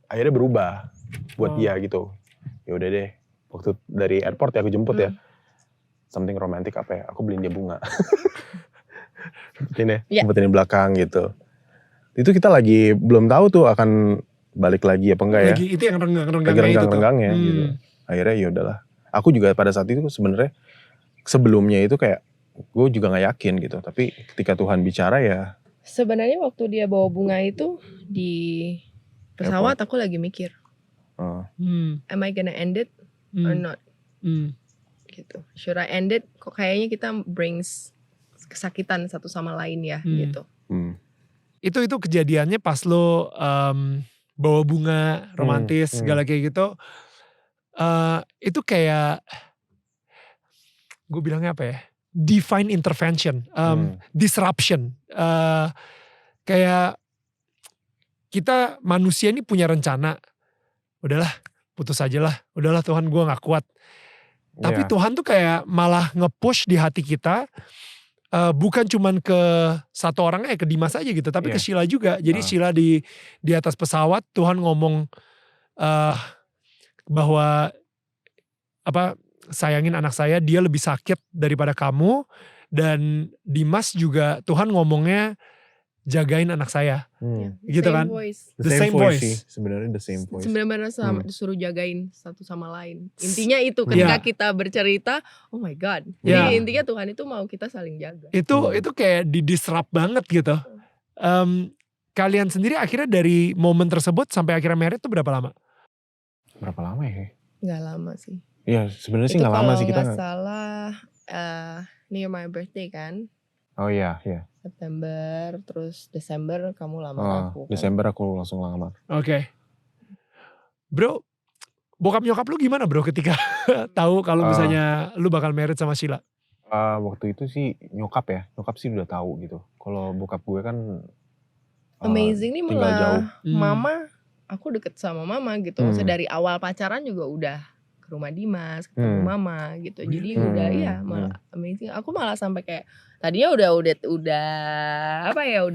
akhirnya berubah buat dia gitu. Ya udah deh, waktu dari airport ya aku jemput ya. Something romantic apa ya? Aku beliin dia bunga. Sempetin di belakang gitu. Itu kita lagi belum tahu tuh akan balik lagi apa enggak ya. Lagi itu yang renggang-renggangnya gitu. Akhirnya ya udahlah. Aku juga pada saat itu sebenarnya sebelumnya itu kayak gue juga nggak yakin gitu. Tapi ketika Tuhan bicara ya. Sebenarnya waktu dia bawa bunga itu di pesawat, aku lagi mikir, am I gonna end it or not? Gitu. Should I end it? Kok kayaknya kita brings kesakitan satu sama lain ya gitu. Itu kejadiannya pas lo bawa bunga romantis segala kayak gitu. Itu kayak gue bilangnya apa ya? Divine intervention, disruption. Kayak kita manusia ini punya rencana. Udahlah, putus aja lah. Udahlah Tuhan, gue gak kuat. Tapi Tuhan tuh kayak malah nge-push di hati kita. Bukan cuman ke satu orang ke Dimas aja gitu. Tapi ke Sheila juga. Jadi Sheila di atas pesawat, Tuhan ngomong bahwa sayangin anak saya, dia lebih sakit daripada kamu. Dan Dimas juga Tuhan ngomongnya jagain anak saya. Gitu kan? The same voice. Sebenarnya the same voice. Sebenarnya disuruh jagain satu sama lain. Intinya itu ketika kita bercerita, oh my God. Jadi intinya Tuhan itu mau kita saling jaga. Itu kayak di-disrupt banget gitu. Kalian sendiri akhirnya dari momen tersebut sampai akhirnya married tuh berapa lama? Berapa lama ya? Gak lama sih. Iya sebenarnya sih gak lama sih kita. Kalau gak salah near my birthday kan. Oh iya. September, terus Desember kamu lamar aku kan? Desember aku langsung lamar. Oke. Bro, bokap nyokap lu gimana bro ketika tahu kalau misalnya lu bakal married sama Sheila? Waktu itu sih nyokap sih udah tahu gitu. Kalau bokap gue kan amazing nih tinggal jauh. Mama, aku deket sama mama gitu. Maksudnya dari awal pacaran juga udah ke rumah Dimas, ketemu mama gitu. Jadi udah malah amazing. Aku malah sampai kayak tadinya udah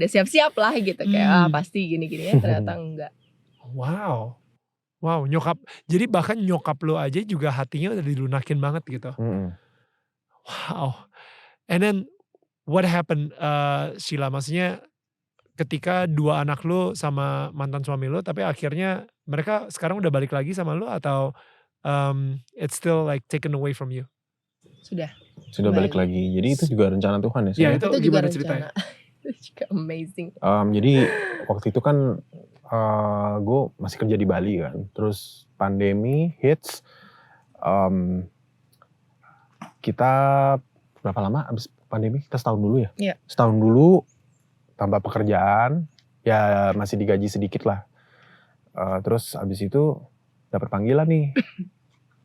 siap-siap lah gitu. Kayak pasti gini-gini ya, ternyata enggak. Wow, nyokap. Jadi bahkan nyokap lo aja juga hatinya udah dilunakin banget gitu. Wow. And then what happened Sheila? Maksudnya ketika dua anak lo sama mantan suami lo, tapi akhirnya mereka sekarang udah balik lagi sama lo atau it's still like taken away from you? Sudah balik lagi. Jadi itu juga rencana Tuhan ya? Iya itu juga gimana rencana. ceritanya? Itu juga amazing. Jadi waktu itu kan gue masih kerja di Bali kan. Terus pandemi hits. Kita berapa lama abis pandemi? Kita setahun dulu ya? Iya. Setahun dulu tambah pekerjaan. Ya masih digaji sedikit lah. Terus abis itu dapat panggilan nih.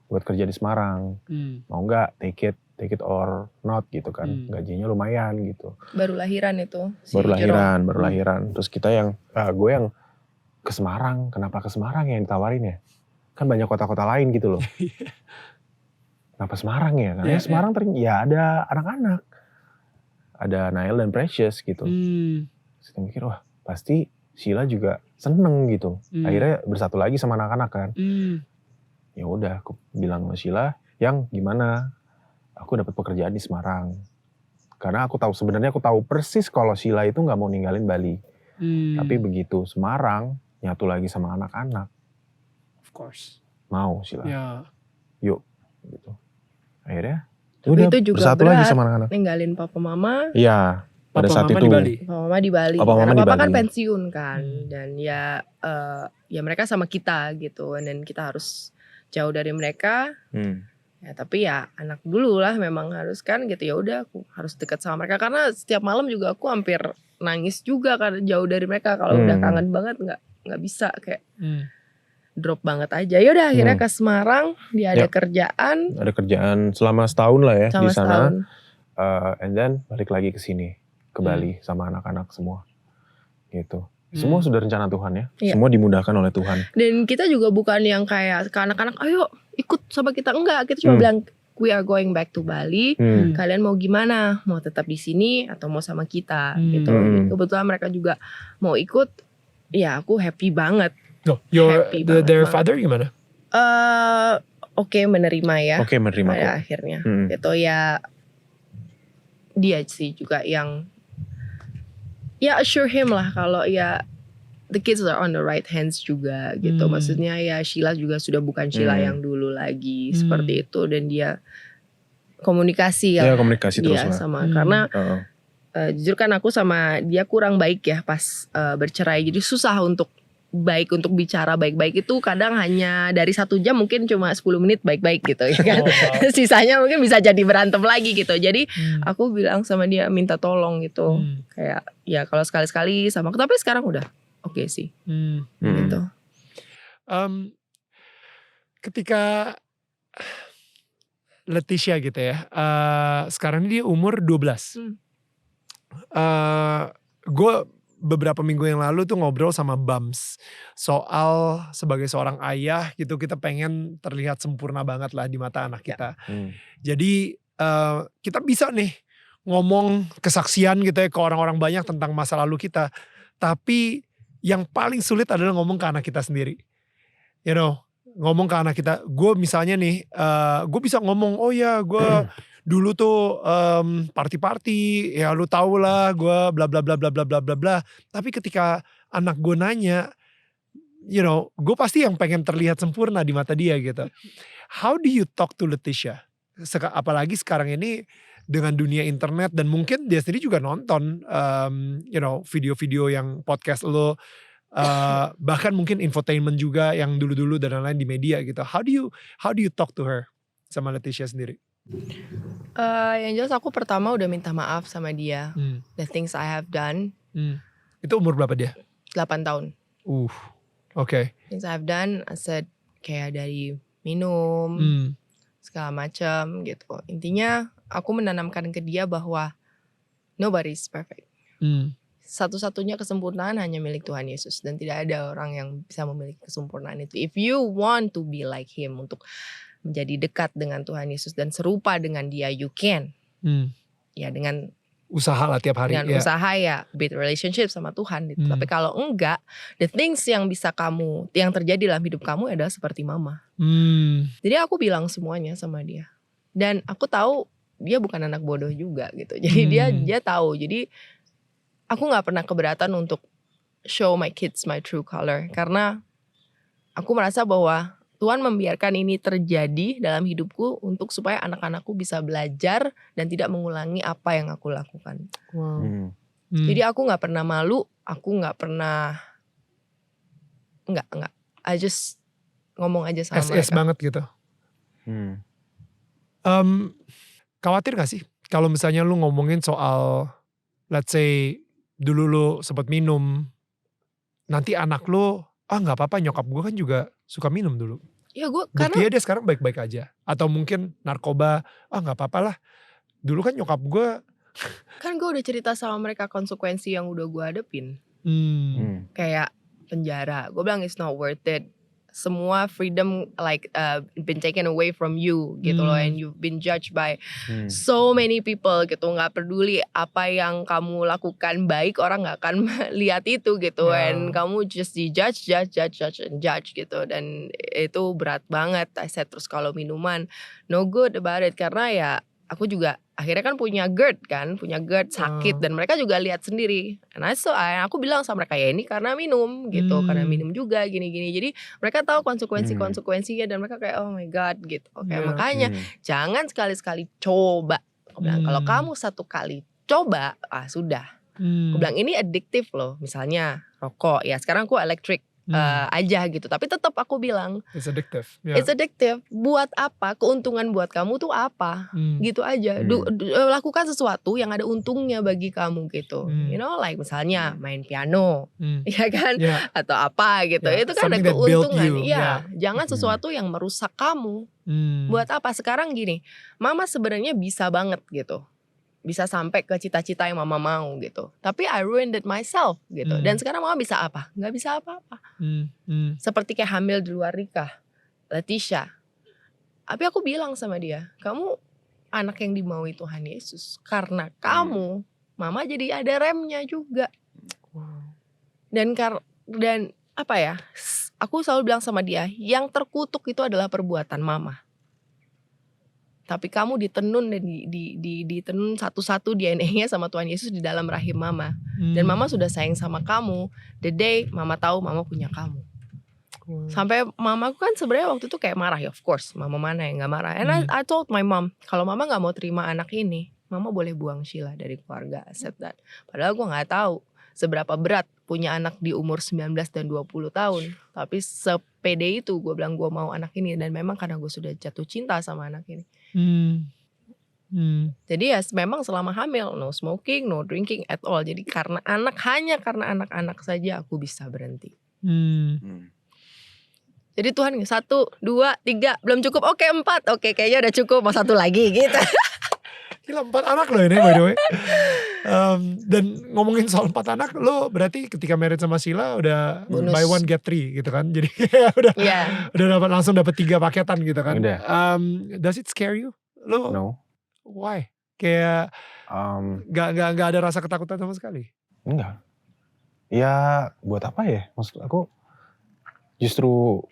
Buat kerja di Semarang. Mau gak take it or not gitu kan. Gajinya lumayan gitu. Baru lahiran itu. Baru lahiran. Terus kita gue yang ke Semarang. Kenapa ke Semarang yang ditawarin ya? Kan banyak kota-kota lain gitu loh. Kenapa Semarang ya? Karena Semarang ya ada anak-anak. Ada Nael dan Precious gitu. Terus kita mikir wah pasti Sheila juga seneng gitu. Akhirnya bersatu lagi sama anak-anak kan. Ya udah aku bilang sama Sheila, yang gimana? Aku dapat pekerjaan di Semarang. Karena aku tahu persis kalau Sheila itu nggak mau ninggalin Bali. Tapi begitu Semarang nyatu lagi sama anak-anak, Of course. mau Sheila, Ya. yuk gitu. Akhirnya Tapi udah itu juga bersatu lagi berat. sama anak-anak. Ninggalin papa mama. Iya, pada Papa saat mama itu. di Bali. Papa mama di Bali. Papa Karena mama di papa kan Bali. pensiun kan. Dan ya mereka sama kita gitu. Dan kita harus jauh dari mereka. Ya tapi ya anak dulu lah memang harus kan gitu. Ya udah aku harus dekat sama mereka. Karena setiap malam juga aku hampir nangis juga karena jauh dari mereka. Kalau udah kangen banget nggak bisa kayak drop banget aja. Ya udah akhirnya ke Semarang. Dia ada kerjaan. Ada kerjaan selama setahun lah ya Sama di sana. setahun. And then balik lagi ke sini, ke Bali sama anak-anak semua. Gitu. Semua sudah rencana Tuhan ya. Iya. Semua dimudahkan oleh Tuhan. Dan kita juga bukan yang kayak ke anak-anak, ayo ikut sama kita. Enggak, kita cuma bilang we are going back to Bali. Kalian mau gimana? Mau tetap di sini atau mau sama kita gitu. Dan kebetulan mereka juga mau ikut. Ya aku happy banget. No, Happy banget, their banget. father gimana? Oke, menerima ya. Oke, menerima Pada kok. akhirnya gitu ya. Dia sih juga yang ya assure him lah kalau ya the kids are on the right hands juga gitu. Maksudnya ya Sheila juga sudah bukan Sheila yang dulu lagi seperti itu. Dan dia komunikasi Ya komunikasi terus dia lah. sama karena Uh-uh. jujur kan aku sama dia kurang baik ya pas bercerai. Jadi susah untuk bicara baik-baik itu kadang hanya dari 1 jam mungkin cuma 10 menit baik-baik gitu ya kan. Sisanya mungkin bisa jadi berantem lagi gitu. Jadi aku bilang sama dia minta tolong gitu. Kayak ya kalau sekali-sekali sama aku. Tapi sekarang udah oke sih. Gitu. Ketika Leticia gitu ya. Sekarang ini dia umur 12. Gue beberapa minggu yang lalu tuh ngobrol sama Bams soal sebagai seorang ayah gitu, kita pengen terlihat sempurna banget lah di mata anak kita. Jadi kita bisa nih ngomong kesaksian gitu ya ke orang-orang banyak tentang masa lalu kita, tapi yang paling sulit adalah ngomong ke anak kita sendiri. You know, ngomong ke anak kita. Gue misalnya nih, gue bisa ngomong, oh ya gue dulu tuh party-party, ya lu tau lah gue bla bla bla bla bla bla bla bla. Tapi ketika anak gue nanya, you know, gue pasti yang pengen terlihat sempurna di mata dia gitu. How do you talk to Leticia? Apalagi sekarang ini dengan dunia internet dan mungkin dia sendiri juga nonton, you know, video-video yang podcast lo, bahkan mungkin infotainment juga yang dulu-dulu dan lain-lain di media gitu. How do you talk to her sama Leticia sendiri? Yang jelas aku pertama udah minta maaf sama dia. The things I have done. Itu umur berapa dia? 8 tahun. Okay. Things I have done, I said kayak dari minum, segala macam gitu. Intinya aku menanamkan ke dia bahwa nobody is perfect. Satu-satunya kesempurnaan hanya milik Tuhan Yesus. Dan tidak ada orang yang bisa memiliki kesempurnaan itu. If you want to be like him, untuk menjadi dekat dengan Tuhan Yesus dan serupa dengan dia, you can. Ya dengan usaha lah tiap hari. Dengan usaha ya, build relationship sama Tuhan gitu. Tapi kalau enggak, the things yang bisa yang terjadi dalam hidup kamu adalah seperti mama. Jadi aku bilang semuanya sama dia. Dan aku tahu dia bukan anak bodoh juga gitu. Jadi dia tahu. Jadi aku gak pernah keberatan untuk show my kids my true color. Karena aku merasa bahwa Tuhan membiarkan ini terjadi dalam hidupku untuk supaya anak-anakku bisa belajar dan tidak mengulangi apa yang aku lakukan. Wow. Jadi aku gak pernah malu, aku gak pernah, enggak. I just ngomong aja sama mereka. banget gitu. Khawatir gak sih kalau misalnya lu ngomongin soal, let's say dulu lu sempat minum, nanti anak lu, gak apa-apa nyokap gue kan juga suka minum dulu. Ya gue buktinya dia sekarang baik-baik aja. Atau mungkin narkoba, gak apa-apa lah. Dulu kan nyokap gue. Kan gue udah cerita sama mereka konsekuensi yang udah gue hadepin. Kayak penjara. Gue bilang it's not worth it. Semua freedom like been taken away from you gitu loh. And you've been judged by so many people gitu. Gak peduli apa yang kamu lakukan baik, orang gak akan lihat itu gitu. And kamu just di judge gitu. Dan itu berat banget. I said terus kalau minuman no good about it. Karena ya aku juga akhirnya kan punya GERD sakit dan mereka juga lihat sendiri. Nah, aku bilang sama mereka ya ini karena minum gitu, karena minum juga gini-gini. Jadi mereka tahu konsekuensinya dan mereka kayak oh my god gitu. Makanya jangan sekali-sekali coba. Aku bilang kalau kamu satu kali coba, sudah. Aku bilang ini addiktif loh. Misalnya rokok ya sekarang aku elektrik. Aja gitu, tapi tetap aku bilang It's addictive. It's addictive. Buat apa? Keuntungan buat kamu tuh apa? Gitu aja. Lakukan sesuatu yang ada untungnya bagi kamu gitu. You know, like misalnya main piano, ya kan? Atau apa gitu. Itu kan ada keuntungan. Iya. Jangan sesuatu yang merusak kamu. Buat apa? Sekarang gini, mama sebenarnya bisa banget gitu. Bisa sampai ke cita-cita yang mama mau gitu. Tapi I ruined it myself gitu. Dan sekarang mama bisa apa? Gak bisa apa-apa. Seperti kayak hamil di luar nikah, Leticia. Tapi aku bilang sama dia, kamu anak yang dimaui Tuhan Yesus. Karena kamu, mama jadi ada remnya juga. Dan apa ya? Aku selalu bilang sama dia, yang terkutuk itu adalah perbuatan mama. Tapi kamu ditenun dan ditenun satu-satu DNA-nya sama Tuhan Yesus di dalam rahim mama. Dan mama sudah sayang sama kamu. The day mama tahu mama punya kamu. Sampai mamaku kan sebenarnya waktu itu kayak marah ya, of course. Mama mana yang gak marah. And I told my mom, kalau mama gak mau terima anak ini, mama boleh buang Sheila dari keluarga. I said that. Padahal gue gak tahu seberapa berat punya anak di umur 19 dan 20 tahun. Tapi sepede itu gue bilang gue mau anak ini. Dan memang karena gue sudah jatuh cinta sama anak ini. Jadi ya memang selama hamil no smoking, no drinking at all. Jadi hanya karena anak-anak saja aku bisa berhenti. Jadi Tuhan 1, 2, 3 belum cukup, oke 4, oke kayaknya udah cukup, mau 1 lagi gitu. Gila 4 anak loh ini by the way. Dan ngomongin soal 4 anak, lo berarti ketika married sama Sheila udah bonus. Buy 1 get 3 gitu kan. Jadi udah langsung dapat 3 paketan gitu kan. Does it scare you? Lo No. Why? Kayak gak ada rasa ketakutan sama sekali? Enggak. Ya buat apa ya? Maksud aku justru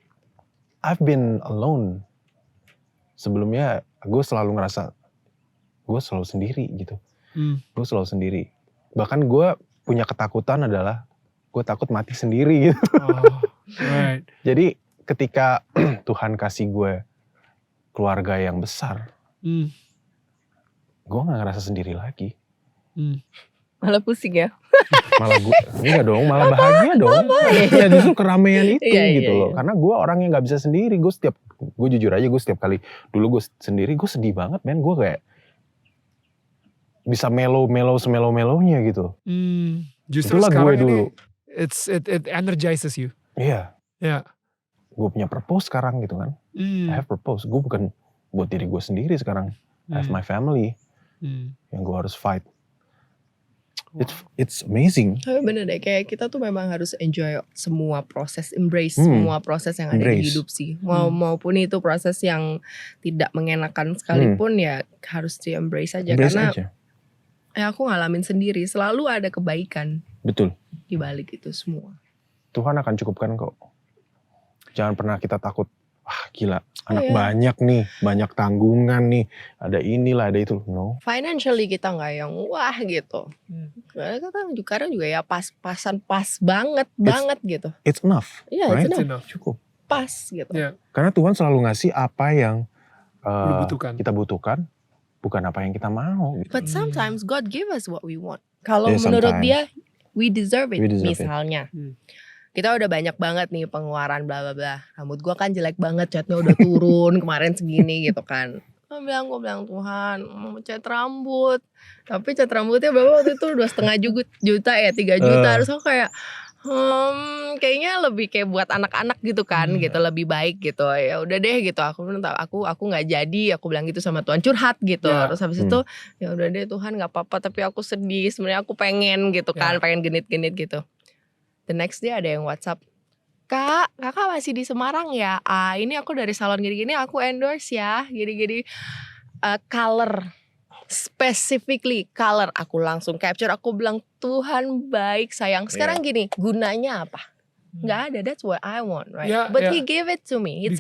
I've been alone. Sebelumnya gue selalu ngerasa gue selalu sendiri gitu. Gue selalu sendiri. Bahkan gue punya ketakutan adalah gue takut mati sendiri gitu. Right. Jadi ketika Tuhan kasih gue keluarga yang besar, gue gak ngerasa sendiri lagi. Malah pusing ya. Malah gue, enggak dong, malah bahagia dong. Ya justru keramaian itu gitu loh. Karena gue orang yang gak bisa sendiri. Gue jujur aja gue setiap kali dulu gue sendiri gue sedih banget men. Gue kayak bisa mellow semelo-melonya gitu. Justru itulah sekarang gue dulu. It energizes you. Iya. Yeah. Gue punya purpose sekarang gitu kan. I have purpose. Gue bukan buat diri gue sendiri sekarang. I have my family. Yang gue harus fight. It's amazing. Bener deh, kayak kita tuh memang harus enjoy semua proses, embrace semua proses yang ada di hidup sih. Maupun itu proses yang tidak mengenakan sekalipun ya harus di embrace aja. Karena ya aku ngalamin sendiri, selalu ada kebaikan. Betul. Di balik itu semua. Tuhan akan cukupkan kok. Jangan pernah kita takut. Wah gila, anak banyak nih, banyak tanggungan nih, ada inilah, ada itu. No. Financially kita nggak yang wah gitu. Kadang juga ya pas-pasan, pas banget gitu. It's enough. Iya, right? it's enough. Cukup. Pas gitu. Yeah. Karena Tuhan selalu ngasih apa yang kita butuhkan, bukan apa yang kita mau. Gitu. But sometimes God give us what we want. Kalau menurut dia, we deserve it. Misalnya. Kita udah banyak banget nih pengeluaran bla bla bla. Rambut gue kan jelek banget, catnya udah turun kemarin segini gitu kan. Gue bilang Tuhan mau cat rambut. Tapi cat rambutnya berapa waktu itu 2,5 juta ya, 3 juta. Harus aku kayak kayaknya lebih kayak buat anak-anak gitu kan, gitu lebih baik gitu. Ya udah deh gitu. Aku nggak jadi. Aku bilang gitu sama Tuhan, curhat gitu. Terus habis itu ya udah deh Tuhan nggak apa-apa. Tapi aku sedih. Sebenarnya aku pengen gitu kan, pengen genit-genit gitu. The next day ada yang WhatsApp, kakak masih di Semarang ya? Ini aku dari salon gini-gini, aku endorse ya, gini-gini. Color, specifically color. Aku langsung capture, aku bilang Tuhan baik sayang. Sekarang gini, gunanya apa? Gak ada, that's what I want, right? But He gave it to me. It's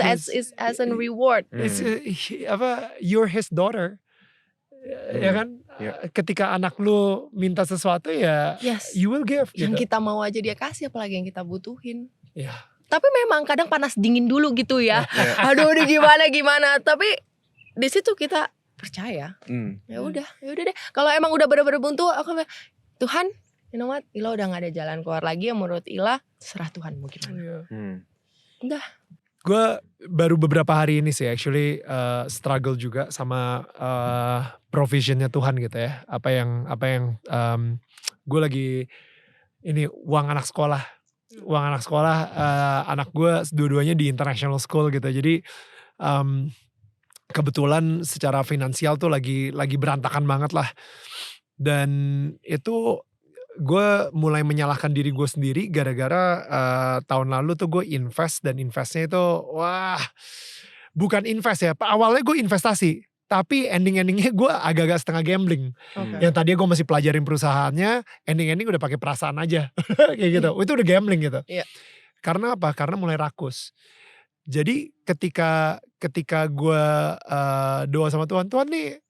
as a reward. It's you're His daughter. Ya kan? Ketika anak lu minta sesuatu ya Yes. you will give Yang gitu. kita mau aja dia kasih, apalagi yang kita butuhin. Iya. Tapi memang kadang panas dingin dulu gitu ya. Aduh udah gimana. Tapi di situ kita percaya. Ya udah deh. Kalau emang udah bener-bener buntu, aku bilang, Tuhan, you know what? Ila udah gak ada jalan keluar lagi. Yang menurut Ila serah Tuhan mau gimana. Udah. Gue baru beberapa hari ini sih actually struggle juga sama provisionnya Tuhan gitu ya. Apa yang gue lagi ini uang anak sekolah. Anak gue dua-duanya di international school gitu. Jadi kebetulan secara finansial tuh lagi berantakan banget lah. Dan itu gue mulai menyalahkan diri gue sendiri gara-gara tahun lalu tuh gue invest, dan investnya itu wah bukan invest ya, awalnya gue investasi tapi endingnya gue agak-agak setengah gambling. Yang tadinya gue masih pelajarin perusahaannya, ending udah pakai perasaan aja kayak gitu. Itu udah gambling gitu. Karena apa? Karena mulai rakus. Jadi ketika gue doa sama Tuhan nih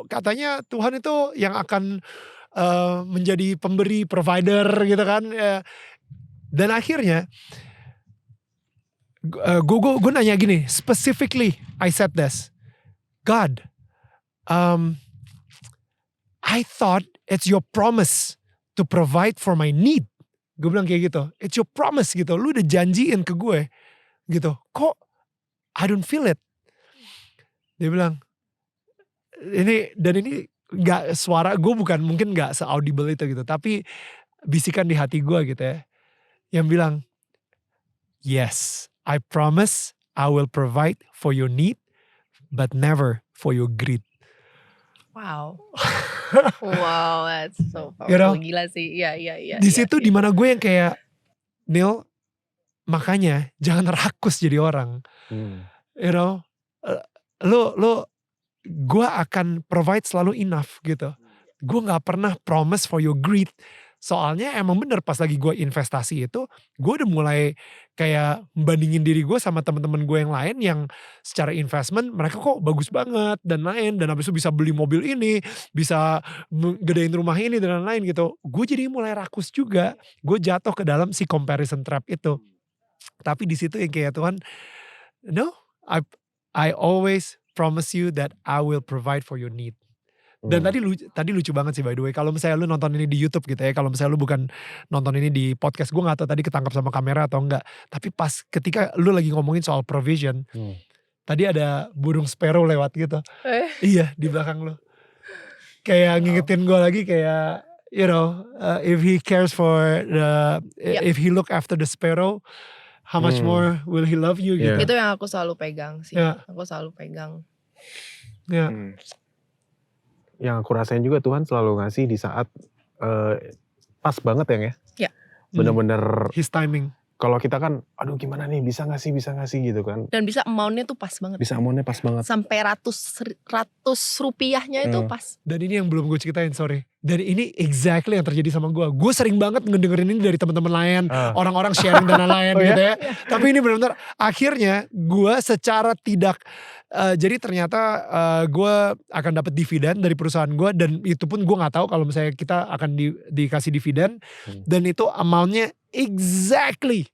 katanya Tuhan itu yang akan menjadi pemberi, provider gitu kan. Dan akhirnya gue nanya gini, specifically I said this, God, I thought it's your promise to provide for my need. Gue bilang kayak gitu, it's your promise gitu, lu udah janjiin ke gue gitu, kok I don't feel it. Dia bilang, ini gak, suara gue mungkin gak se-audible itu gitu, tapi bisikan di hati gue gitu ya, yang bilang, yes, I promise I will provide for your need, but never for your greed. Wow, that's so powerful. You know? Gila sih, iya. Di situ dimana gue yang kayak, Neil, makanya jangan rakus jadi orang. You know, gue akan provide selalu enough gitu. Gue gak pernah promise for your greed. Soalnya emang bener pas lagi gue investasi itu, gue udah mulai kayak bandingin diri gue sama teman-teman gue yang lain yang secara investment mereka kok bagus banget dan lain, dan habis itu bisa beli mobil ini, bisa gedein rumah ini dan lain-lain gitu. Gue jadi mulai rakus juga. Gue jatuh ke dalam si comparison trap itu. Tapi di situ yang kayak Tuhan, no, I always promise you that I will provide for your need. Dan tadi lucu banget sih by the way. Kalau misalnya lu nonton ini di YouTube gitu ya, kalau misalnya lu bukan nonton ini di podcast, gue gak tahu tadi ketangkap sama kamera atau enggak. Tapi pas ketika lu lagi ngomongin soal provision, tadi ada burung sparrow lewat gitu. Iya, di belakang lu. Kayak ngingetin gue lagi kayak, you know, if he cares for if he look after the sparrow, how much more will he love you gitu. Itu yang aku selalu pegang sih. Aku selalu pegang. Yang aku rasain juga Tuhan selalu ngasih di saat pas banget ya. Bener-bener his timing. Kalau kita kan, aduh gimana nih, bisa gak sih gitu kan. Dan bisa amountnya tuh pas banget. Bisa amountnya pas banget. Sampai ratus rupiahnya itu pas. Dan ini yang belum gue ceritain, sorry. Dan ini exactly yang terjadi sama gue. Gue sering banget ngedengerin ini dari teman-teman lain, orang-orang sharing dan lain-lain gitu ya. Tapi ini benar-benar akhirnya gue secara tidak, jadi ternyata gue akan dapat dividen dari perusahaan gue, dan itu pun gue nggak tahu kalau misalnya kita akan dikasih dividen, dan itu amountnya exactly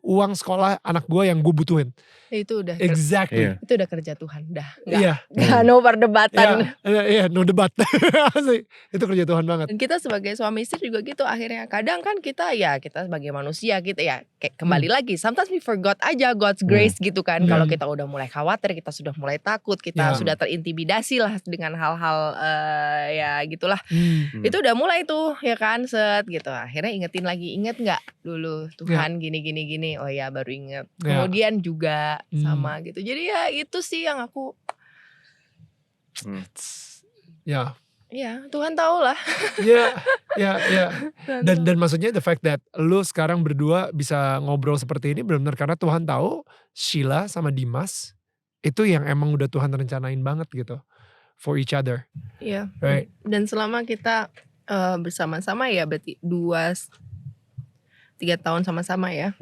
uang sekolah anak gue yang gue butuhin. Itu udah exactly. Itu udah kerja Tuhan, dah. Nggak no perdebatan. No debat. Itu kerja Tuhan banget. Dan kita sebagai suami istri juga gitu akhirnya. Kadang kan kita sebagai manusia gitu ya, kayak kembali lagi, sometimes we forgot aja God's grace gitu kan. Kalau kita udah mulai khawatir, kita sudah mulai takut, kita sudah terintimidasi lah dengan hal-hal ya gitulah. Itu udah mulai tuh ya kan, set gitu. Akhirnya ingetin lagi, inget gak dulu Tuhan gini. Oh ya baru inget. Kemudian juga sama gitu. Jadi ya itu sih yang aku ya Tuhan tahu lah. Dan maksudnya the fact that lu sekarang berdua bisa ngobrol seperti ini benar-benar karena Tuhan tahu Sheila sama Dimas itu yang emang udah Tuhan rencanain banget gitu for each other. Iya. Right. Dan selama kita bersama-sama ya berarti 2-3 tahun sama-sama ya.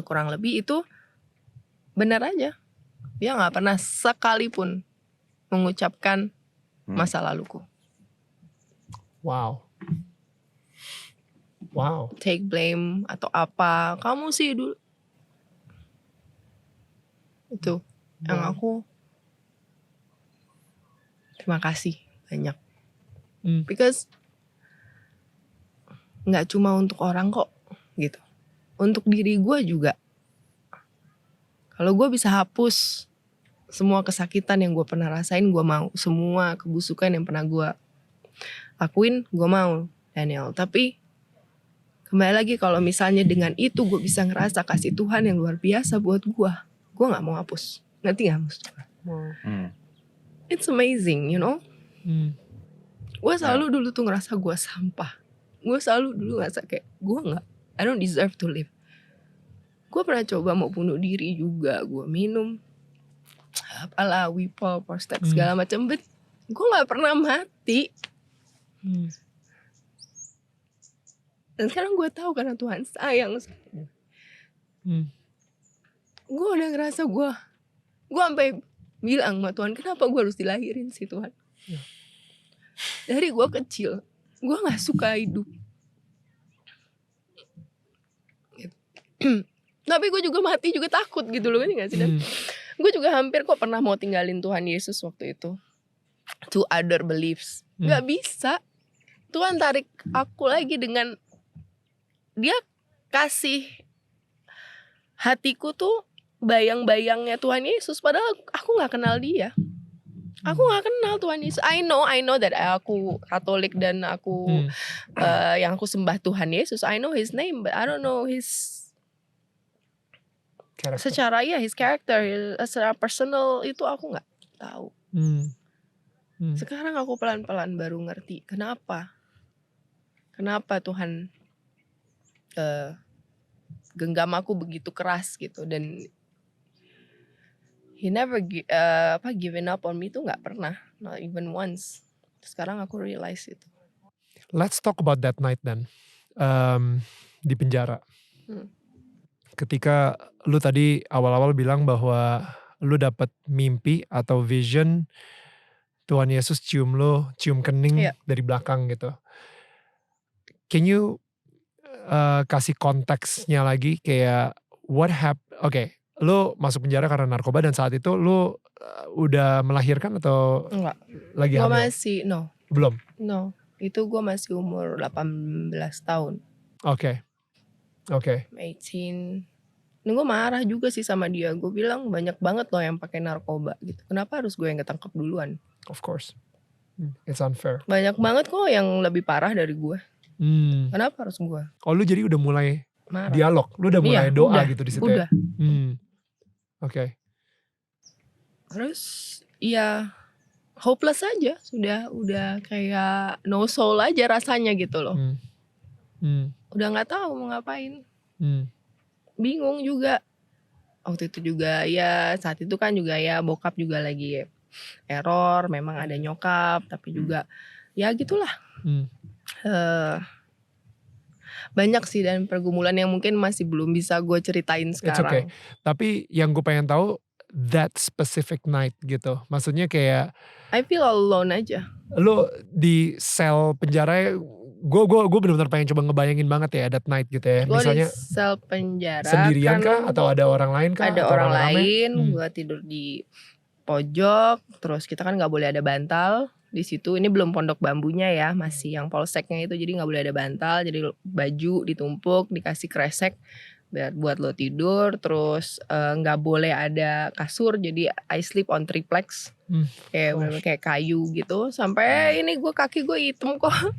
Kurang lebih itu benar aja. Dia gak pernah sekalipun mengucapkan masa laluku. Wow. Take blame atau apa, kamu sih dulu. Itu yang aku terima kasih banyak. Because nggak cuma untuk orang kok gitu, untuk diri gue juga. Kalau gue bisa hapus semua kesakitan yang gue pernah rasain, gue mau. Semua kebusukan yang pernah gue lakuin, gue mau, Daniel. Tapi kembali lagi, kalau misalnya dengan itu gue bisa ngerasa kasih Tuhan yang luar biasa buat gue gak mau hapus. Ngerti gak maksud gue? It's amazing, you know. Gue selalu dulu tuh ngerasa gue sampah. Gue selalu dulu ngerasa kayak I don't deserve to live. Gue pernah coba mau bunuh diri juga. Gue minum apalah, Wipol, Prostex segala macam. But gue gak pernah mati. Dan sekarang gue tahu karena Tuhan sayang. Gue udah ngerasa gue sampai bilang sama Tuhan, kenapa gue harus dilahirin sih Tuhan? Dari gue kecil, gue gak suka hidup. Tapi gue juga mati juga takut gitu loh, ini gak sih? Dan gue juga hampir kok pernah mau tinggalin Tuhan Yesus waktu itu, to other beliefs. Gak bisa. Tuhan tarik aku lagi dengan dia kasih hatiku tuh bayang-bayangnya Tuhan Yesus. Padahal aku gak kenal dia. Aku gak kenal Tuhan Yesus. I know that aku Katolik dan aku yang aku sembah Tuhan Yesus. I know His name, but I don't know His character. His character, secara personal itu aku gak tahu. Sekarang aku pelan-pelan baru ngerti kenapa Tuhan genggam aku begitu keras gitu. Dan He never given up on me tuh gak pernah, not even once. Sekarang aku realize itu. Let's talk about that night then, di penjara. Ketika lu tadi awal-awal bilang bahwa lu dapat mimpi atau vision Tuhan Yesus cium kening dari belakang gitu. Can you kasih konteksnya lagi, kayak what happened? Oke, lu masuk penjara karena narkoba dan saat itu lu udah melahirkan atau enggak? Lagi hamil? Gue masih Belum? No, itu gue masih umur 18 tahun. Oke. 18. Dan gue marah juga sih sama dia. Gue bilang banyak banget loh yang pakai narkoba gitu. Kenapa harus gue yang ketangkep duluan? Of course. It's unfair. Banyak banget kok yang lebih parah dari gue. Kenapa harus gue? Oh, lu jadi udah mulai marah. Dialog, lu udah mulai doa udah, gitu di situ. Udah. Oke. Terus ya hopeless aja, udah kayak no soul aja rasanya gitu loh. Udah nggak tahu mau ngapain. Bingung juga. Waktu itu juga ya, saat itu kan juga ya bokap juga lagi error, memang ada nyokap, tapi juga ya gitulah. Banyak sih dan pergumulan yang mungkin masih belum bisa gue ceritain sekarang. It's okay. Tapi yang gue pengen tahu, that specific night gitu. Maksudnya kayak I feel alone aja. Lu di sel penjara, gue benar-benar pengen coba ngebayangin banget ya that night gitu ya. Gue Misalnya di sel penjara sendirian kan, kah atau ada orang lain kah? Ada atau orang rame-rame? lain, gue tidur di pojok, terus kita kan nggak boleh ada bantal di situ. Ini belum pondok bambunya ya, masih yang polseknya itu, jadi nggak boleh ada bantal. Jadi baju ditumpuk, dikasih kresek buat lo tidur, terus nggak boleh ada kasur, jadi I sleep on triplex, kayak kayak kayu gitu. Sampai ini kaki gue hitam kok,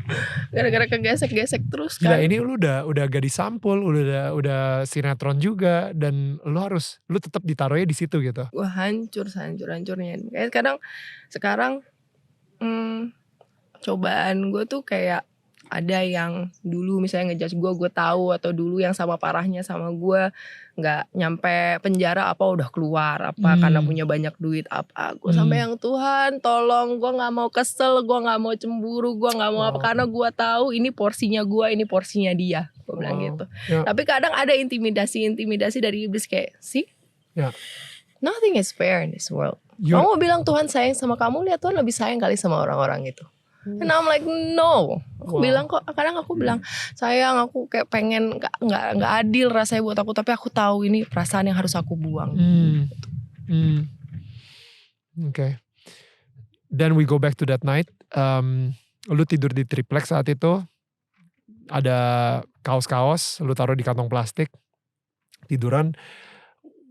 gara-gara kegesek-gesek terus kan. Gila, ini lu udah gadis sampul, udah sinetron juga, dan lu tetap ditaruhnya di situ gitu. Gue hancur-hancurnya. Kayak sekarang cobaan gue tuh kayak ada yang dulu misalnya ngejudge gue tahu, atau dulu yang sama parahnya sama gue nggak nyampe penjara apa udah keluar apa karena punya banyak duit apa. Gue sampai yang Tuhan tolong, gue nggak mau kesel, gue nggak mau cemburu, gue nggak mau apa, karena gue tahu ini porsinya gue, ini porsinya dia. Gue bilang gitu. Tapi kadang ada intimidasi dari iblis kayak sih. Nothing is fair in this world. You're- Kamu bilang Tuhan sayang sama kamu, lihat Tuhan lebih sayang kali sama orang-orang itu. And I'm like no. Aku Wow. bilang kok, kadang aku bilang sayang, aku kayak pengen nggak adil rasanya buat aku, tapi aku tahu ini perasaan yang harus aku buang. Okay. Then we go back to that night. Lu tidur di triplex saat itu. Ada kaos-kaos, lu taruh di kantong plastik. Tiduran.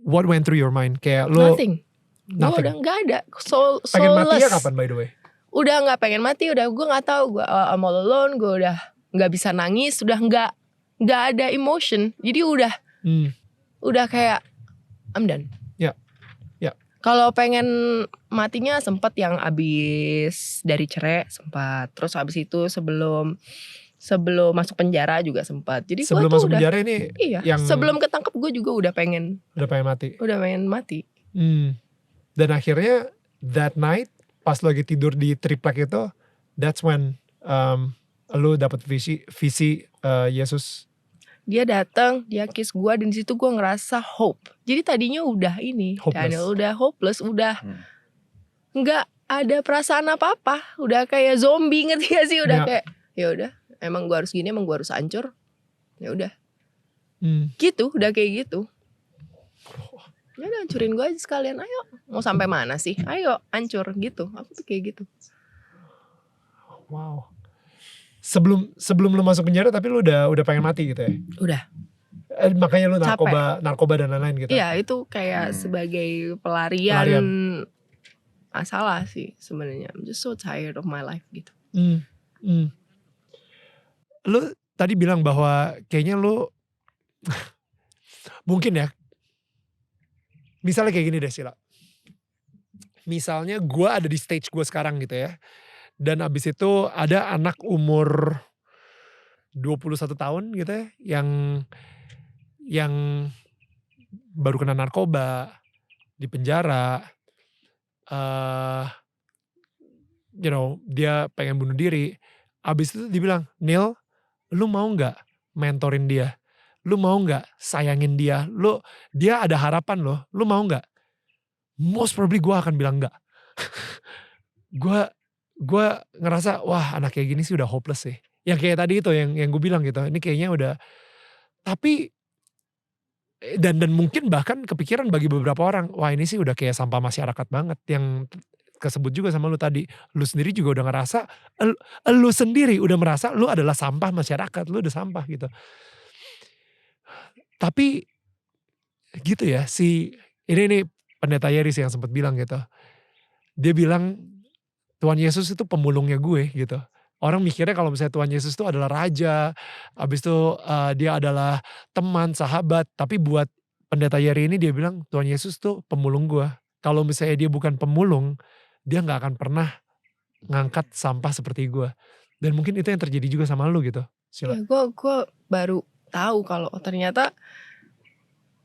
What went through your mind? Kayak lu Nothing. Gue udah nggak ada. pengen matinya Soulless. kapan by the way? Udah nggak pengen mati, udah gue nggak tahu, gue I'm all alone, gue udah nggak bisa nangis, udah nggak ada emotion, jadi udah kayak I'm done. Ya. Kalau pengen matinya sempet yang abis dari cerai sempat, terus abis itu sebelum masuk penjara juga sempat. Jadi Sebelum gue tuh masuk udah, penjara ini iya. yang Sebelum ketangkep gue juga udah pengen mati. mati. Dan akhirnya that night pas lu lagi tidur di triplek itu, that's when lu dapat visi Yesus. Dia datang, dia kiss gue, dan disitu gue ngerasa hope. Jadi tadinya udah ini, Hopeless. Daniel udah hopeless, udah nggak ada perasaan apa-apa, udah kayak zombie, ngerti gak sih? Udah Ya. kayak ya udah, emang gue harus gini, emang gue harus hancur, ya udah, Hmm. gitu, udah kayak gitu. Ya udah hancurin gue aja sekalian, ayo, mau sampai mana sih? Ayo hancur gitu, aku tuh kayak gitu. Wow. Sebelum lu masuk penjara tapi lu udah pengen mati gitu ya? Udah. Makanya lu Capek. narkoba dan lain-lain gitu? Iya itu kayak sebagai pelarian masalah sih sebenarnya. I'm just so tired of my life gitu. Lu tadi bilang bahwa kayaknya lu mungkin ya, misalnya kayak gini deh Sila. Misalnya gue ada di stage gue sekarang gitu ya. Dan abis itu ada anak umur 21 tahun gitu ya. Yang baru kena narkoba, di penjara. Dia pengen bunuh diri. Abis itu dibilang, Neil, lu mau gak mentorin dia? Lu mau gak sayangin dia? Dia ada harapan loh, lu mau gak? Most probably gue akan bilang enggak. Gue ngerasa wah anak kayak gini sih udah hopeless sih. Yang kayak tadi itu yang gue bilang gitu. Ini kayaknya udah. Tapi dan mungkin bahkan kepikiran bagi beberapa orang, wah ini sih udah kayak sampah masyarakat banget. Yang kesebut juga sama lu tadi. Lu sendiri juga udah ngerasa, lu sendiri udah merasa lu adalah sampah masyarakat. Lu udah sampah gitu. Tapi gitu ya, ini pendeta Yeris yang sempat bilang gitu. Dia bilang Tuhan Yesus itu pemulungnya gue gitu. Orang mikirnya kalau misalnya Tuhan Yesus itu adalah raja, habis itu dia adalah teman, sahabat. Tapi buat pendeta Yeri ini dia bilang Tuhan Yesus tuh pemulung gue. Kalau misalnya dia bukan pemulung, dia gak akan pernah ngangkat sampah seperti gue. Dan mungkin itu yang terjadi juga sama lu gitu. Sila. Ya, gue baru tahu kalau ternyata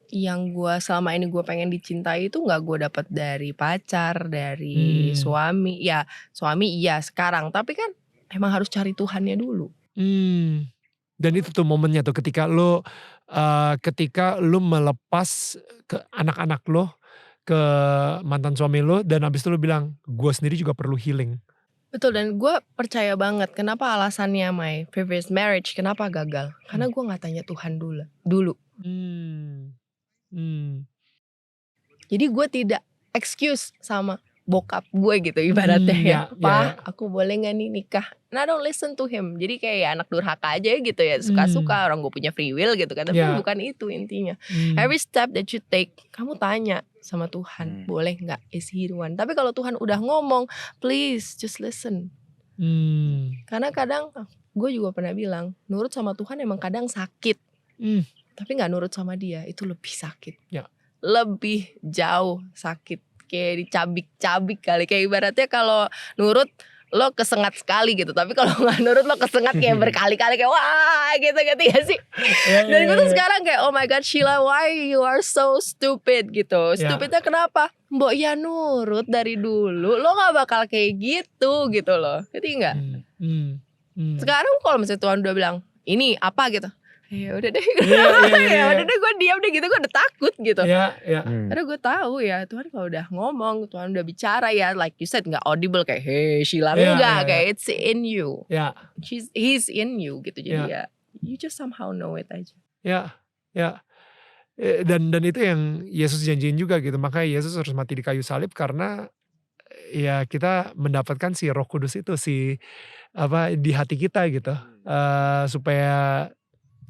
yang gue selama ini gue pengen dicintai itu nggak gue dapat dari pacar, dari suami. Ya suami iya sekarang, tapi kan emang harus cari Tuhannya dulu. Dan itu tuh momennya tuh ketika lu melepas ke anak-anak lo, ke mantan suami lo, dan abis itu lo bilang gue sendiri juga perlu healing. Betul, dan gue percaya banget kenapa alasannya my previous marriage kenapa gagal, karena gue nggak tanya Tuhan dulu. Jadi gue tidak excuse sama bokap gue gitu ibaratnya aku boleh gak nih nikah, nah don't listen to him. Jadi kayak anak durhaka aja gitu ya, suka-suka, orang gue punya free will gitu kan. Tapi bukan itu intinya. Every step that you take, kamu tanya sama Tuhan, boleh gak, is he the one. Tapi kalau Tuhan udah ngomong, please just listen. Karena kadang gue juga pernah bilang, nurut sama Tuhan emang kadang sakit, tapi gak nurut sama dia itu lebih sakit, lebih jauh sakit. Kayak dicabik-cabik kali. Kayak ibaratnya kalau nurut lo kesengat sekali gitu. Tapi kalau gak nurut lo kesengat kayak berkali-kali. Kayak wah gitu ya sih. Dan gue tuh sekarang kayak oh my god Sheila, why you are so stupid gitu. Stupidnya kenapa? Mbok ya nurut dari dulu, lo gak bakal kayak gitu loh. Ngerti gak? Sekarang kalau misalnya Tuhan udah bilang ini apa gitu, ya udah deh. Iya, iya, Ya iya. udah deh, gue diam deh gitu, gue udah takut gitu. Iya, iya. Karena gue tahu ya Tuhan kalau udah ngomong, Tuhan udah bicara ya, like you said, nggak audible kayak hey Sheila, Iya, enggak, iya, kayak iya. it's in you, Ya, he's in you gitu. Jadi ya, ya you just somehow know it aja. ya, ya. Dan itu yang Yesus janjiin juga gitu. Makanya Yesus harus mati di kayu salib karena ya kita mendapatkan si Roh Kudus itu, si apa di hati kita gitu. Supaya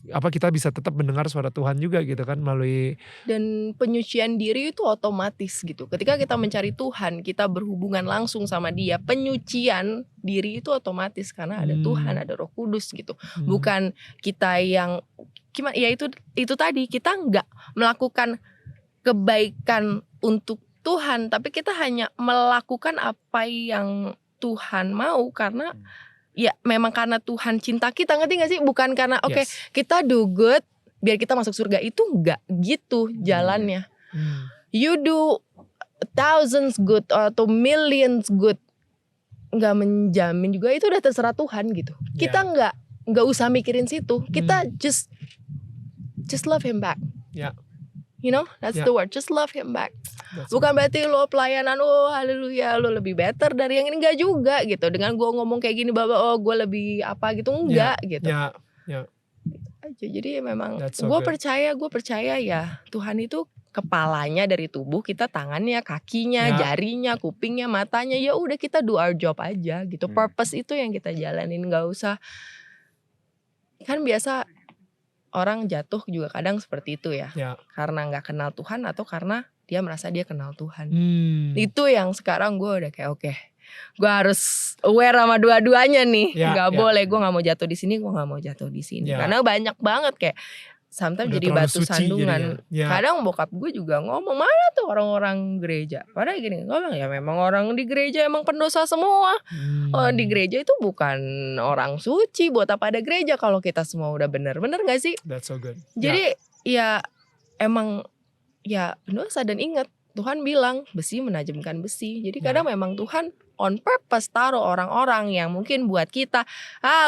apa kita bisa tetap mendengar suara Tuhan juga gitu kan melalui Dan penyucian diri itu otomatis gitu. Ketika kita mencari Tuhan, kita berhubungan langsung sama Dia. Penyucian diri itu otomatis karena ada Tuhan, ada Roh Kudus gitu. Bukan kita yang gimana? Ya itu tadi, kita nggak melakukan kebaikan untuk Tuhan, tapi kita hanya melakukan apa yang Tuhan mau karena ya memang karena Tuhan cinta kita, ngerti gak sih? Bukan karena oke, Yes. kita do good biar kita masuk surga, itu enggak gitu jalannya. You do thousands good atau millions good, nggak menjamin juga itu udah terserah Tuhan gitu. Kita nggak usah mikirin situ. Kita just love him back. Ya. You know, that's the word. Just love him back. That's Bukan berarti lo pelayanan, oh haleluya, lo lebih better dari yang ini, enggak juga gitu. Dengan gue ngomong kayak gini, Bapak, oh gue lebih apa gitu, enggak gitu. Ya, Aja. Jadi memang That's so gue good. percaya ya Tuhan itu kepalanya dari tubuh kita, tangannya, kakinya, Ya. jarinya, kupingnya, matanya. Ya udah kita do our job aja gitu. Purpose itu yang kita jalanin, nggak usah. Kan biasa orang jatuh juga kadang seperti itu ya. Ya. Karena nggak kenal Tuhan atau karena dia merasa dia kenal Tuhan. Itu Itu yang sekarang gue udah kayak oke, gue harus aware sama dua-duanya nih. Ya, Nggak ya. boleh, gue nggak mau jatuh di sini, gue nggak mau jatuh di sini. Ya. Karena banyak banget kayak sometimes Udah jadi terlalu batu suci sandungan. jadinya. Ya. Kadang bokap gue juga ngomong, mana tuh orang-orang gereja. Padahal gini, gue bilang ya memang orang di gereja emang pendosa semua. Oh, di gereja itu bukan orang suci. Buat apa ada gereja kalau kita semua udah bener-bener gak sih? That's so good. Jadi ya emang ya pendosa. Dan ingat Tuhan bilang besi menajamkan besi. Jadi kadang memang Tuhan on purpose taruh orang-orang yang mungkin buat kita,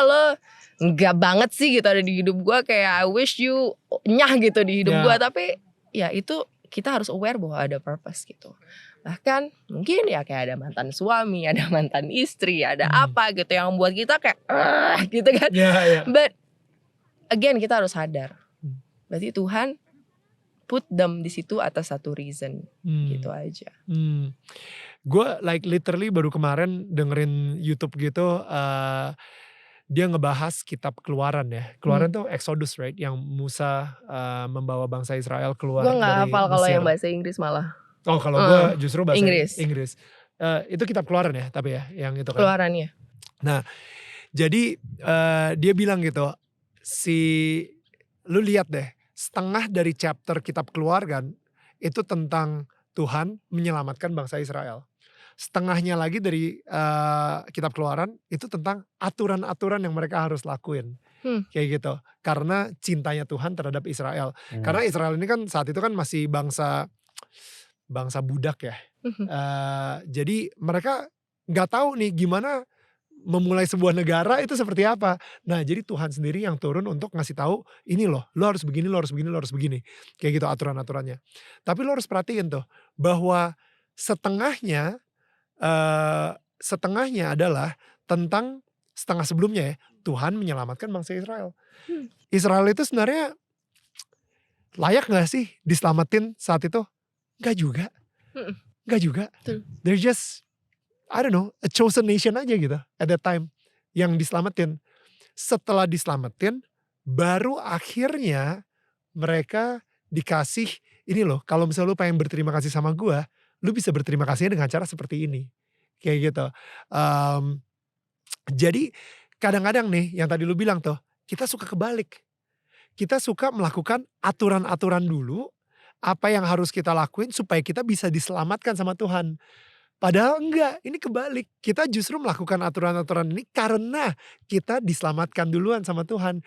lo enggak banget sih gitu ada di hidup gue, kayak I wish you nyah gitu di hidup gue. Tapi ya itu kita harus aware bahwa ada purpose gitu. Bahkan mungkin ya kayak ada mantan suami, ada mantan istri, ada apa gitu yang membuat kita kayak gitu kan. Ya. But again kita harus sadar, berarti Tuhan put them di situ atas satu reason, gitu aja. Gue like literally baru kemarin dengerin YouTube gitu, dia ngebahas kitab Keluaran ya. Keluaran tuh Exodus, right? Yang Musa membawa bangsa Israel keluar Gue nggak dari hafal kalau Mesir. yang bahasa Inggris malah. Oh, kalau gue justru bahasa Inggris. Itu kitab Keluaran ya, tapi ya yang itu kan. Keluarannya. Nah, jadi dia bilang gitu, lu lihat deh, setengah dari chapter kitab Keluaran itu tentang Tuhan menyelamatkan bangsa Israel. Setengahnya lagi dari kitab Keluaran itu tentang aturan-aturan yang mereka harus lakuin. Kayak gitu. Karena cintanya Tuhan terhadap Israel. Karena Israel ini kan saat itu kan masih bangsa budak ya. Jadi mereka gak tahu nih gimana memulai sebuah negara itu seperti apa. Nah, jadi Tuhan sendiri yang turun untuk ngasih tahu, ini loh, lo harus begini, lo harus begini, lo harus begini. Kayak gitu aturan-aturannya. Tapi lo harus perhatiin tuh bahwa setengahnya adalah tentang setengah sebelumnya ya, Tuhan menyelamatkan bangsa Israel. Israel itu sebenarnya layak gak sih diselamatin saat itu? Gak juga. Gak juga. They're just, I don't know, a chosen nation aja gitu at that time yang diselamatin. Setelah diselamatin, baru akhirnya mereka dikasih, ini loh, kalau misalnya lu pengen berterima kasih sama gua, lu bisa berterima kasihnya dengan cara seperti ini. Kayak gitu. Jadi kadang-kadang nih yang tadi lu bilang tuh, kita suka kebalik. Kita suka melakukan aturan-aturan dulu, apa yang harus kita lakuin supaya kita bisa diselamatkan sama Tuhan. Padahal enggak, ini kebalik. Kita justru melakukan aturan-aturan ini karena kita diselamatkan duluan sama Tuhan.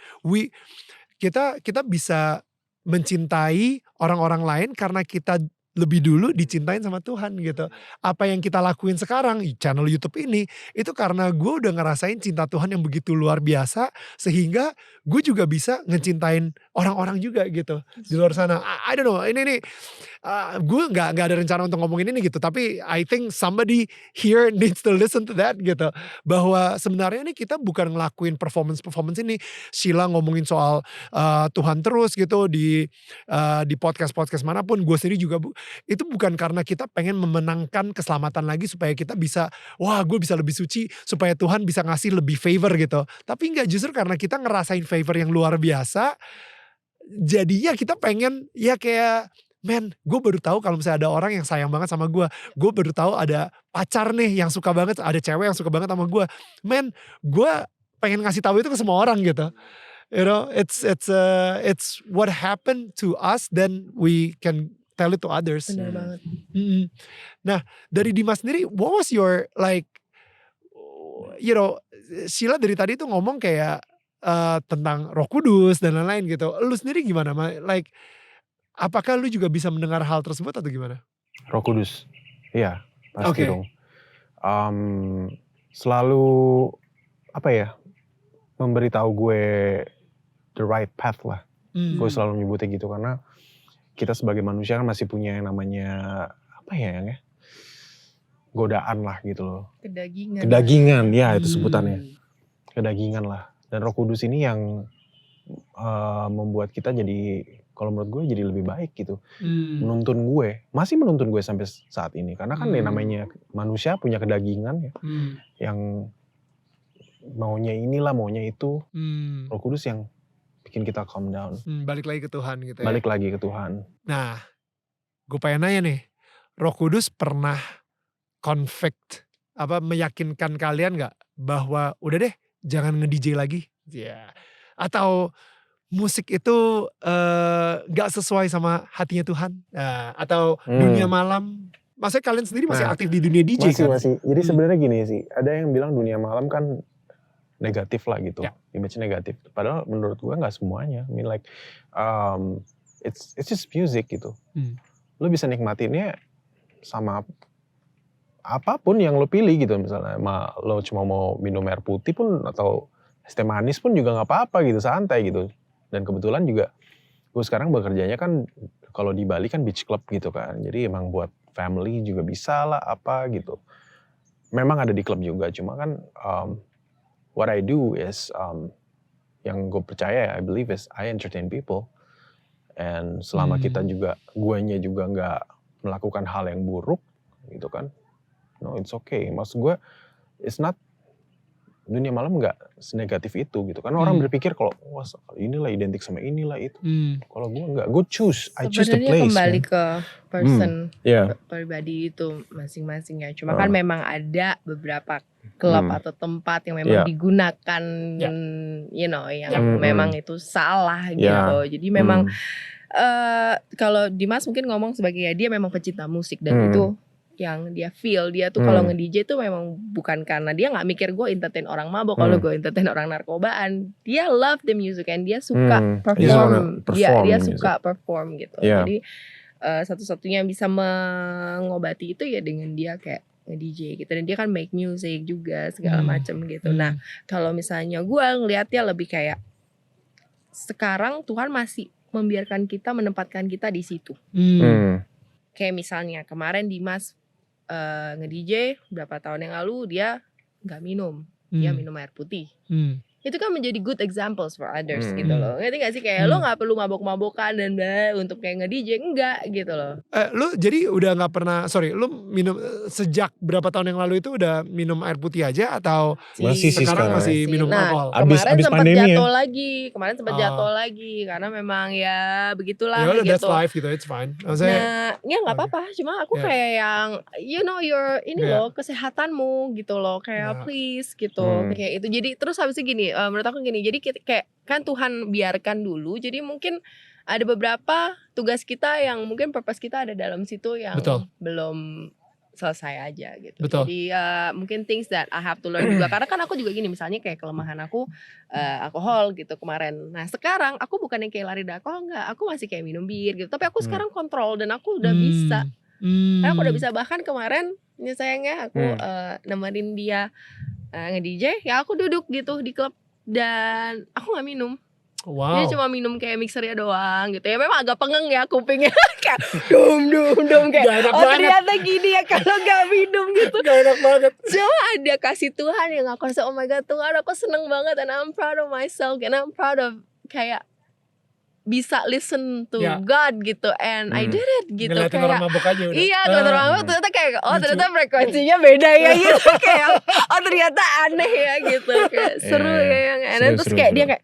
Kita bisa mencintai orang-orang lain karena kita lebih dulu dicintain sama Tuhan gitu. Apa yang kita lakuin sekarang, channel YouTube ini, itu karena gue udah ngerasain cinta Tuhan yang begitu luar biasa, sehingga gue juga bisa ngecintain orang-orang juga gitu di luar sana. I don't know, ini gue nggak ada rencana untuk ngomongin ini gitu, tapi I think somebody here needs to listen to that gitu. Bahwa sebenarnya ini kita bukan ngelakuin performance ini. Sheila ngomongin soal Tuhan terus gitu di podcast manapun. Gue sendiri juga itu bukan karena kita pengen memenangkan keselamatan lagi supaya kita bisa, wah gue bisa lebih suci supaya Tuhan bisa ngasih lebih favor gitu. Tapi enggak, justru karena kita ngerasain favor yang luar biasa, jadinya kita pengen ya kayak, man gue baru tahu kalau misalnya ada orang yang sayang banget sama gue baru tahu ada pacar nih yang suka banget, ada cewek yang suka banget sama gue, man gue pengen ngasih tahu itu ke semua orang gitu. You know, it's what happened to us, then we can tell it to others. Benar banget. Nah, dari Dimas sendiri, what was your like, you know, Sheila dari tadi tuh ngomong kayak tentang Roh Kudus dan lain-lain gitu. Lu sendiri gimana? Like, apakah lu juga bisa mendengar hal tersebut atau gimana? Roh Kudus, iya Okay. pasti dong. Selalu apa ya, memberitahu gue the right path lah. Gue selalu nyebutnya gitu karena kita sebagai manusia kan masih punya yang namanya apa ya yang godaan lah gitu loh. Kedagingan, ya itu sebutannya. Kedagingan lah. Dan Roh Kudus ini yang membuat kita jadi, kalau menurut gue jadi lebih baik gitu. Menuntun gue, masih menuntun gue sampai saat ini. Karena kan yang namanya manusia punya kedagingan ya. Yang maunya inilah, maunya itu. Roh Kudus yang bikin kita calm down. Balik lagi ke Tuhan gitu ya. Balik lagi ke Tuhan. Nah, gue pengen nanya nih, Roh Kudus pernah convict, meyakinkan kalian gak bahwa udah deh jangan nge-DJ lagi? Ya. Atau musik itu gak sesuai sama hatinya Tuhan? Atau dunia malam? Maksudnya kalian sendiri masih aktif di dunia DJ kan? Masih. Jadi sebenarnya gini sih, ada yang bilang dunia malam kan negatif lah gitu, image negatif. Padahal menurut gue nggak semuanya. I mean like, it's just music gitu. Lo bisa nikmatinnya sama apapun yang lo pilih gitu. Misalnya lo cuma mau minum air putih pun atau es teh manis pun juga nggak apa-apa gitu, santai gitu. Dan kebetulan juga gue sekarang bekerjanya kan kalau di Bali kan beach club gitu kan. Jadi emang buat family juga bisa lah apa gitu. Memang ada di klub juga, cuma kan what I do is, yang gue percaya, I believe is I entertain people. And selama kita juga, guanya juga nggak melakukan hal yang buruk, gitu kan. No, it's okay. Maksud gue, it's not, dunia malam nggak senegatif itu gitu. Karena orang berpikir kalau, wah inilah identik sama inilah itu. Kalau gue nggak, gue I choose the place. Sebenarnya kembali ke person Yeah. pribadi itu masing-masing ya. Cuma kan memang ada beberapa klub atau tempat yang memang digunakan, you know, yang memang itu salah gitu. Jadi memang kalau Dimas mungkin ngomong sebagai dia memang pecinta musik dan itu yang dia feel, dia tuh kalau nge-DJ tuh memang bukan karena dia gak mikir gue entertain orang mabok, kalau gue entertain orang narkobaan. Dia love the music and dia suka perform, dia suka perform gitu. Jadi satu-satunya yang bisa mengobati itu ya dengan dia kayak nge-DJ gitu. Dan dia kan make music juga segala macam gitu. Nah kalau misalnya gue ngeliatnya lebih kayak sekarang Tuhan masih membiarkan kita, menempatkan kita di situ. Kayak misalnya kemarin Dimas nge-DJ berapa tahun yang lalu dia gak minum, dia minum air putih. Itu kan menjadi good examples for others gitu loh. Ngerti gak sih kayak lo gak perlu mabok-mabokan dan untuk kayak nge-DJ, enggak gitu loh. Lu jadi udah gak pernah, lu minum sejak berapa tahun yang lalu itu udah minum air putih aja atau masih sekarang masih minum alkohol? Kemarin abis sempat pandemi jatuh lagi, jatuh lagi karena memang ya begitulah ya udah, gitu. that's life gitu, it's fine. Maksudnya, Nah, ya nggak apa-apa. Cuma aku kayak yang, you know, loh kesehatanmu gitu loh, kayak please gitu, kayak itu. Jadi terus habisnya gini, menurut aku gini. Jadi kayak kan Tuhan biarkan dulu. Jadi mungkin ada beberapa tugas kita yang mungkin purpose kita ada dalam situ yang belum selesai aja gitu. Betul. Jadi mungkin things that I have to learn juga. Karena kan aku juga gini, misalnya kayak kelemahan aku alkohol gitu kemarin. Nah sekarang aku bukan yang kayak lari dari alkohol, enggak. Aku masih kayak minum bir gitu. Tapi aku sekarang kontrol dan aku udah bisa. Karena aku udah bisa, bahkan kemarin ya sayangnya aku nemenin dia nge-DJ. Ya aku duduk gitu di klub dan aku gak minum. Wow. Dia cuma minum kayak mixernya doang gitu. Ya memang agak pengeng ya kupingnya. Kayak dum kayak ternyata gini ya kalau gak minum gitu. Gak enak banget. Cuma ada kasih Tuhan yang aku rasa, oh my god Tuhan, aku seneng banget and I'm proud of myself and I'm proud of kayak bisa listen to God gitu, and I did it gitu. Ngeliatin kayak orang mabuk aja udah. Iya, ngeliatin orang mabuk ternyata kayak ternyata frekuensinya beda ya gitu. Kayak ternyata aneh ya gitu. Kayak seru ya yang aneh. Terus kayak dia kayak,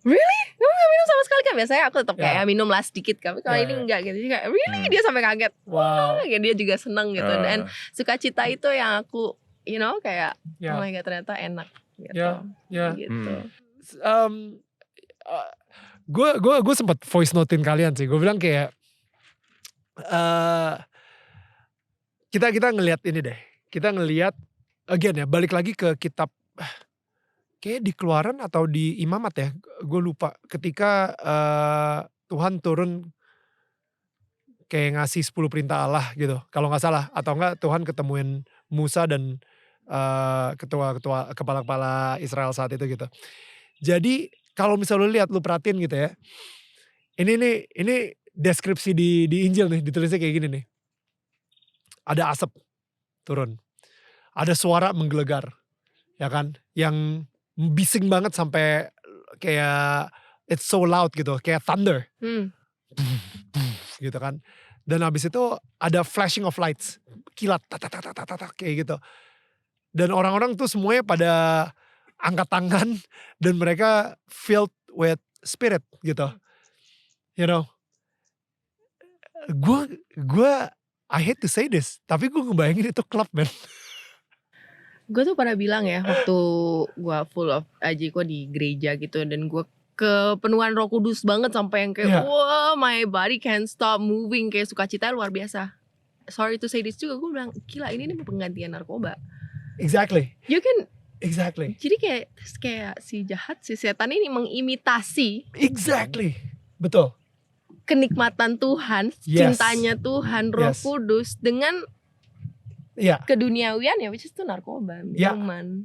really? Kamu gak minum sama sekali kan? Biasanya aku tetap kayak minum lah sedikit. Tapi kalau ini enggak gitu. Dia kayak, really? Dia sampai kaget. Wow. Kayak dia juga seneng gitu. Dan sukacita itu yang aku, you know, kayak oh my god ternyata enak gitu. Gitu. Gue sempat voice notein kalian sih. Gue bilang kayak kita ngelihat ini deh. Kita ngelihat again ya, balik lagi ke kitab kayak di Keluaran atau di Imamat ya. Gue lupa. Ketika Tuhan turun kayak ngasih 10 perintah Allah gitu. Kalau gak salah. Atau enggak Tuhan ketemuin Musa dan kepala-kepala Israel saat itu gitu. Jadi kalau misalnya lu lihat, lu perhatiin gitu ya. Ini deskripsi di Injil nih, ditulisnya kayak gini nih. Ada asap turun. Ada suara menggelegar. Ya kan? Yang bising banget sampai kayak it's so loud gitu, kayak thunder. Gitu kan. Dan habis itu ada flashing of lights. Kilat kayak gitu. Dan orang-orang tuh semuanya pada angkat tangan dan mereka filled with spirit gitu. You know. Gue I hate to say this, tapi gue ngebayangin itu klub, man. Gue tuh pernah bilang ya waktu gue full of aja gue di gereja gitu, dan gue kepenuhan Roh Kudus banget sampai yang kayak wah my body can't stop moving, kayak sukacita luar biasa. Sorry to say this juga, gue bilang gila ini penggantian narkoba. Exactly. You can exactly. Jadi kayak si jahat, si setan ini mengimitasi. Exactly. Betul. Kenikmatan Tuhan, cintanya Tuhan, Roh Kudus dengan keduniawian ya, which is itu narkoba, minuman,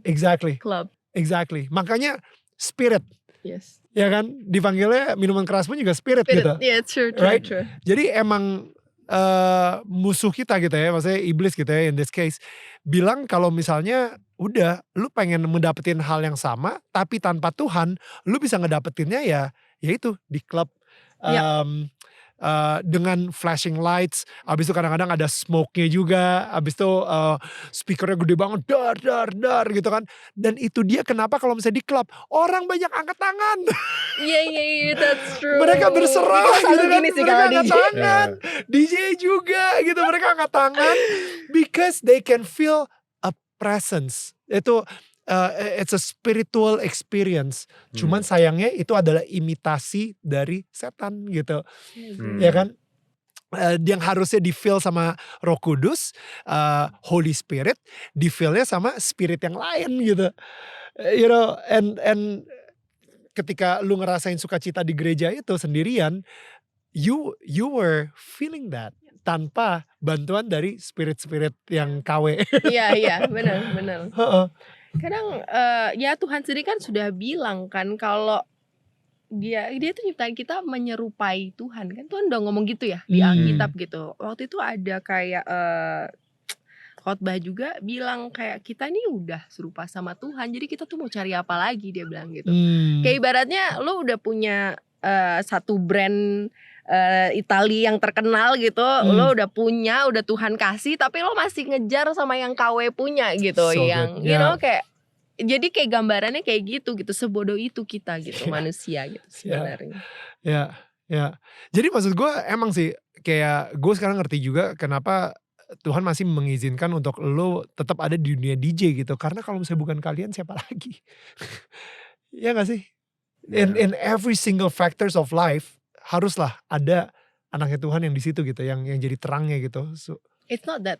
klub. Exactly. Makanya spirit. Yes. Ya kan, dipanggilnya minuman keras pun juga spirit gitu. Yeah, true. Jadi emang musuh kita gitu ya, maksudnya iblis gitu ya in this case, bilang kalau misalnya udah lu pengen mendapetin hal yang sama tapi tanpa Tuhan, lu bisa ngedapetinnya ya itu di klub. Dengan flashing lights, abis itu kadang-kadang ada smoke-nya juga, abis itu speakernya gede banget, dar gitu kan. Dan itu dia kenapa kalau misalnya di klub orang banyak angkat tangan. Iya, that's true. Mereka berserah gitu kan, sih mereka angkat tangan. DJ juga gitu, mereka angkat tangan because they can feel a presence. Itu it's a spiritual experience. Cuman sayangnya itu adalah imitasi dari setan gitu. Ya kan? Yang harusnya di-feel sama Roh Kudus, Holy Spirit, di-feel-nya sama spirit yang lain gitu. You know, and ketika lu ngerasain sukacita di gereja itu sendirian, you were feeling that tanpa bantuan dari spirit-spirit yang KW. Iya, benar. Kadang ya Tuhan sendiri kan sudah bilang kan kalau dia tuh nyiptain kita menyerupai Tuhan kan. Tuhan udah ngomong gitu ya di Alkitab gitu. Waktu itu ada kayak khotbah juga bilang kayak kita ini udah serupa sama Tuhan, jadi kita tuh mau cari apa lagi, dia bilang gitu. Kayak ibaratnya lo udah punya satu brand Italia yang terkenal gitu, lo udah Tuhan kasih, tapi lo masih ngejar sama yang KW punya gitu, so yang you know kayak, jadi kayak gambarannya kayak gitu, sebodoh itu kita gitu, manusia gitu sebenarnya. Ya. Jadi maksud gue emang sih kayak gue sekarang ngerti juga kenapa Tuhan masih mengizinkan untuk lo tetap ada di dunia DJ gitu, karena kalau misalnya bukan kalian siapa lagi? Ya gak sih? In every single factors of life haruslah ada anaknya Tuhan yang di situ gitu, yang jadi terangnya gitu. So, it's not that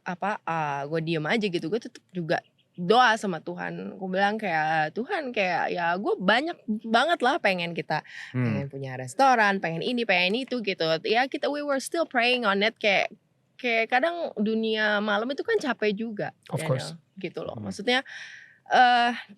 gue diem aja gitu, gue tetap juga doa sama Tuhan. Gue bilang kayak Tuhan kayak ya gue banyak banget lah pengen pengen punya restoran, pengen ini, pengen itu gitu. Ya we were still praying on it, kayak kadang dunia malam itu kan capek juga, Of course. gitu loh. Maksudnya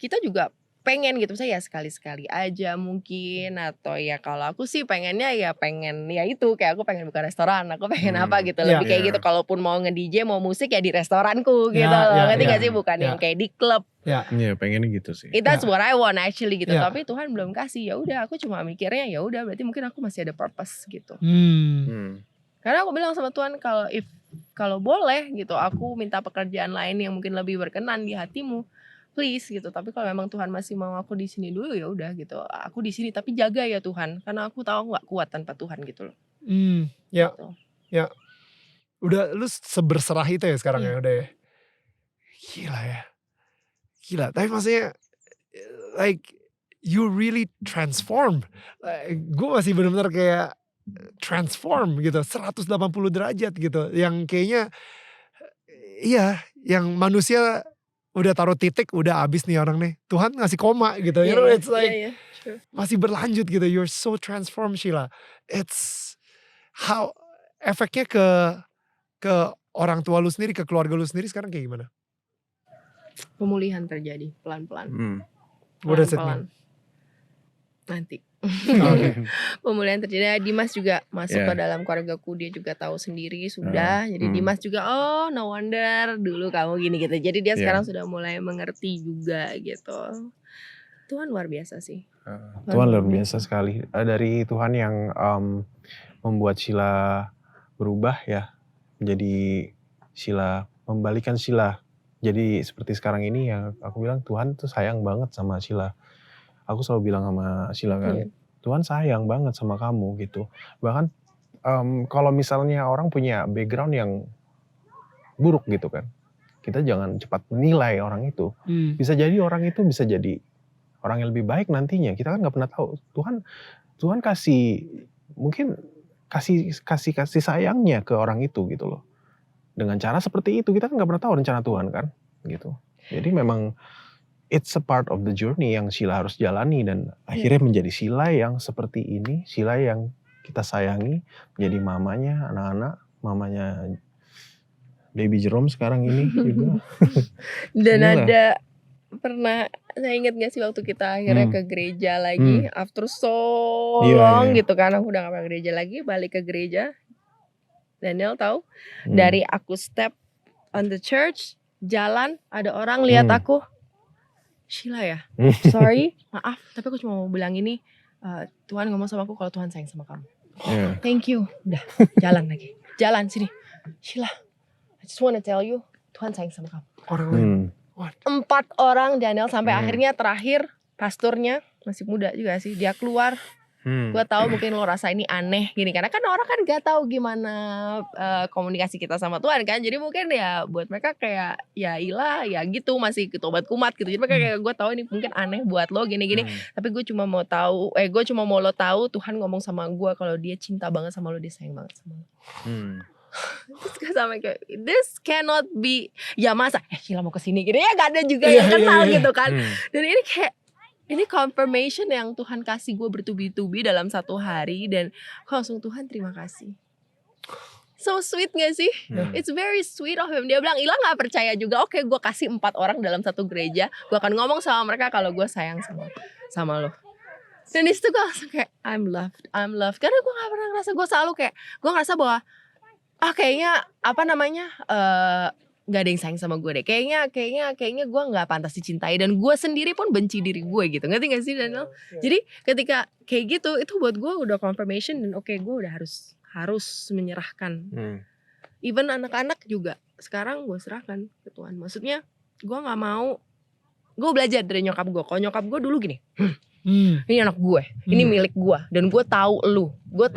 kita juga pengen gitu, saya ya sekali-sekali aja mungkin, atau ya kalau aku sih pengennya ya pengen ya itu, kayak aku pengen buka restoran, aku pengen apa gitu, lebih kayak gitu. Kalaupun mau nge-DJ mau musik ya di restoranku gitu loh, ngerti gak sih, bukan yang kayak di klub. Iya, pengennya gitu sih. That's what I want actually gitu. Tapi Tuhan belum kasih. Ya udah, aku cuma mikirnya ya udah berarti mungkin aku masih ada purpose gitu. Karena aku bilang sama Tuhan, kalau boleh gitu, aku minta pekerjaan lain yang mungkin lebih berkenan di hatimu, please gitu. Tapi kalau memang Tuhan masih mau aku di sini dulu, ya udah gitu. Aku di sini, tapi jaga ya Tuhan, karena aku tahu nggak kuat tanpa Tuhan gitu loh. Ya, Gitu. ya. Udah lu seberserah itu ya sekarang ya, udah ya. Gila ya. Gila, tapi maksudnya like you really transform. Gue masih benar-benar kayak transform gitu, 180 derajat gitu. Yang kayaknya iya, yang manusia udah taruh titik, udah abis nih orang nih. Tuhan ngasih koma gitu. You know, it's like True. masih berlanjut gitu. You're so transformed, Sheila. It's how efeknya ke orang tua lu sendiri, ke keluarga lu sendiri sekarang kayak gimana? Pemulihan terjadi pelan-pelan. What does it mean? Nanti. Okay. Pemulihan terjadi. Dimas juga masuk ke dalam keluargaku, dia juga tahu sendiri sudah. Jadi Dimas juga no wonder dulu kamu gini gitu. Jadi dia sekarang sudah mulai mengerti juga gitu. Tuhan luar biasa sih. Tuhan luar biasa sekali. Dari Tuhan yang membuat Sheila berubah ya, menjadi Sheila, membalikan Sheila. Jadi seperti sekarang ini ya, aku bilang Tuhan tuh sayang banget sama Sheila. Aku selalu bilang sama Sheila kan, Tuhan sayang banget sama kamu gitu. Bahkan kalau misalnya orang punya background yang buruk gitu kan, kita jangan cepat menilai orang itu. Bisa jadi orang itu bisa jadi orang yang lebih baik nantinya. Kita kan nggak pernah tahu. Tuhan kasih mungkin kasih sayangnya ke orang itu gitu loh. Dengan cara seperti itu kita kan nggak pernah tahu rencana Tuhan kan gitu. Jadi memang it's a part of the journey yang Sheila harus jalani, dan akhirnya menjadi Sheila yang seperti ini, Sheila yang kita sayangi, menjadi mamanya anak-anak, mamanya baby Jerome sekarang ini juga. Dan ada pernah, saya ingat gak sih waktu kita akhirnya ke gereja lagi after so long gitu kan, aku udah gak pernah gereja lagi, balik ke gereja. Daniel tahu dari aku step on the church, jalan ada orang lihat aku, Sheila ya, sorry, maaf, tapi aku cuma mau bilang ini, Tuhan ngomong sama aku kalau Tuhan sayang sama kamu. Thank you, udah jalan lagi, jalan sini, Sheila, I just wanna tell you, Tuhan sayang sama kamu. Orang lain. 4 orang Daniel sampai akhirnya terakhir pastornya masih muda juga sih, dia keluar. Gue tahu mungkin lo rasa ini aneh gini, karena kan orang kan gak tahu gimana komunikasi kita sama Tuhan kan, jadi mungkin ya buat mereka kayak ya ilah ya gitu, masih ketobat kumat gitu, jadi mereka kayak gue tahu ini mungkin aneh buat lo gini-gini, tapi gue cuma mau lo tahu Tuhan ngomong sama gue kalau dia cinta banget sama lo, dia sayang banget sama lo. Terus gue sampai kayak this cannot be, ya masa Sheila mau kesini gitu ya, gak ada juga yang kenal gitu kan. Dan ini kayak ini confirmation yang Tuhan kasih gue bertubi-tubi dalam satu hari, dan langsung Tuhan terima kasih. So sweet gak sih? It's very sweet of him. Dia bilang Ila gak percaya juga, oke gue kasih 4 orang dalam satu gereja, gue akan ngomong sama mereka kalau gue sayang sama lo. Dan disitu gue langsung kayak I'm loved. Karena gue gak pernah ngerasa, gue selalu kayak gue ngerasa bahwa kayaknya gak ada yang sayang sama gue deh. Kayaknya gue gak pantas dicintai, dan gue sendiri pun benci diri gue gitu. Ngerti gak sih Daniel? Jadi ketika kayak gitu, itu buat gue udah confirmation, dan oke, gue udah harus menyerahkan. Even anak-anak juga sekarang gue serahkan ke Tuhan. Maksudnya gue gak mau, gue belajar dari nyokap gue. Kalau nyokap gue dulu gini, Ini anak gue, ini milik gue, dan gue tahu lu 100%.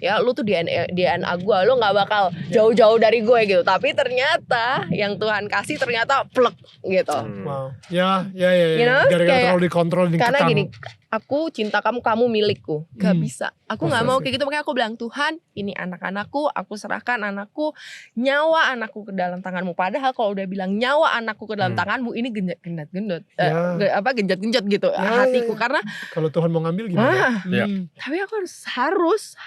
Ya lu tuh DNA gue, lu nggak bakal jauh-jauh dari gue gitu. Tapi ternyata yang Tuhan kasih ternyata plek gitu. Wow. Ya. You know, Gara-gara kayak- terlalu dikontrol dan Karena kekang. gini, aku cinta kamu milikku. Gak bisa. Aku gak mau kayak gitu. Makanya aku bilang, Tuhan ini anak-anakku, aku serahkan anakku, nyawa anakku ke dalam tanganmu. Padahal kalau udah bilang nyawa anakku ke dalam tanganmu, ini genjat-genjat. Genjat-genjat gitu hatiku. Karena Kalau Tuhan mau ngambil gimana? tapi aku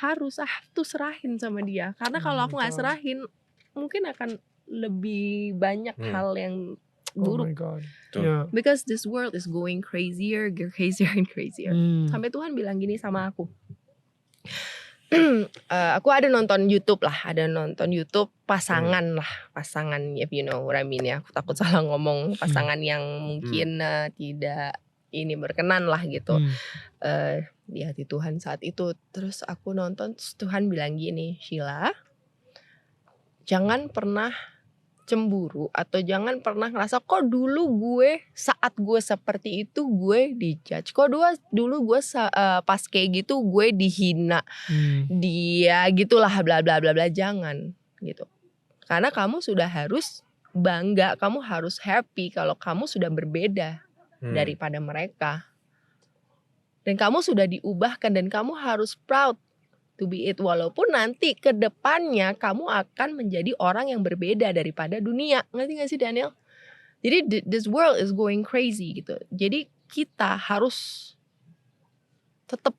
harus tuh serahin sama dia. Karena kalau aku gak serahin, mungkin akan lebih banyak hal yang buruk. Oh my God. Tuh. Yeah. Because this world is going crazier and crazier. Sampai Tuhan bilang gini sama aku. Aku ada nonton YouTube pasangan if you know what I mean ya. Aku takut salah ngomong pasangan yang mungkin tidak ini berkenan lah gitu. Di hati Tuhan saat itu. Terus aku nonton, terus Tuhan bilang gini, Sheila, jangan pernah cemburu atau jangan pernah ngerasa kok dulu gue saat gue seperti itu gue dijudge, kok dulu gue pas kayak gitu gue dihina, dia gitulah bla bla bla bla. Jangan gitu, karena kamu sudah harus bangga, kamu harus happy kalau kamu sudah berbeda daripada mereka, dan kamu sudah diubahkan, dan kamu harus proud to be it, walaupun nanti ke depannya kamu akan menjadi orang yang berbeda daripada dunia. Ngerti gak sih Daniel? Jadi this world is going crazy gitu. Jadi kita harus tetap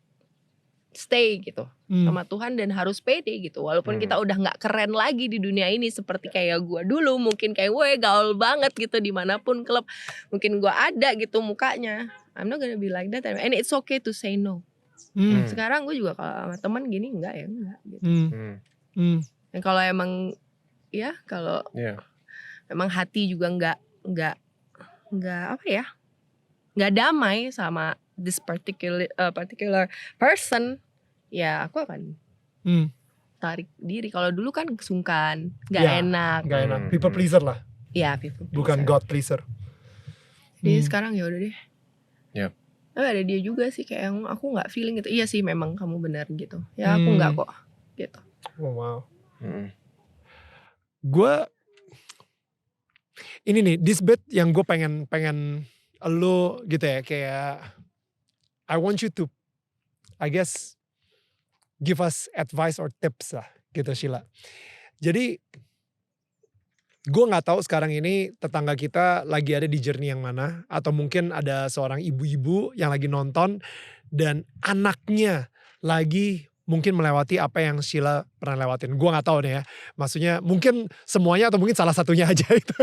stay gitu sama Tuhan dan harus pede gitu. Walaupun kita udah gak keren lagi di dunia ini seperti kayak gue dulu. Mungkin kayak gue gaul banget gitu dimanapun klub. Mungkin gue ada gitu mukanya. I'm not gonna be like that. And it's okay to say no. Sekarang gue juga kalau sama teman gini enggak gitu. Dan kalau emang ya kalau memang hati juga enggak apa ya, enggak damai sama this particular person, ya aku akan tarik diri. Kalau dulu kan sungkan, enggak enak. Enggak enak. People pleaser lah. Ya, people pleaser. Bukan God pleaser. Jadi sekarang ya udah deh. Yep. Ada dia juga sih kayak yang aku nggak feeling gitu. Iya sih memang kamu benar gitu. Ya aku nggak kok gitu. Oh wow. Gue ini nih this bit yang gue pengen lo gitu ya, kayak I want you to I guess give us advice or tips lah gitu Sheila. Jadi gue gak tahu sekarang ini tetangga kita lagi ada di journey yang mana. Atau mungkin ada seorang ibu-ibu yang lagi nonton dan anaknya lagi mungkin melewati apa yang Sheila pernah lewatin. Gue gak tahu nih ya. Maksudnya mungkin semuanya atau mungkin salah satunya aja itu.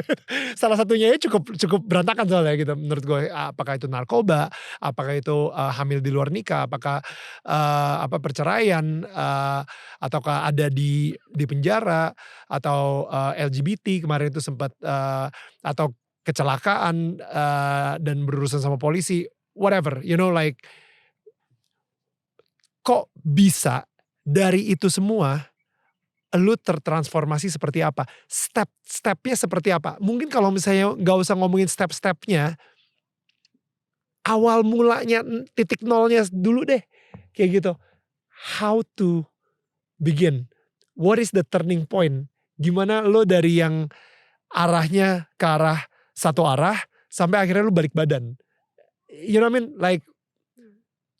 Salah satunya ya cukup berantakan soalnya gitu menurut gue. Apakah itu narkoba, apakah itu hamil di luar nikah, apakah perceraian, ataukah ada di penjara, atau LGBT kemarin itu sempat atau kecelakaan dan berurusan sama polisi, whatever, you know, like kok bisa dari itu semua lu tertransformasi seperti apa? Step-stepnya seperti apa? Mungkin kalau misalnya gak usah ngomongin step-stepnya, awal mulanya titik nolnya dulu deh. Kayak gitu. How to begin? What is the turning point? Gimana lo dari yang arahnya ke arah satu arah sampai akhirnya lo balik badan? You know what I mean? Like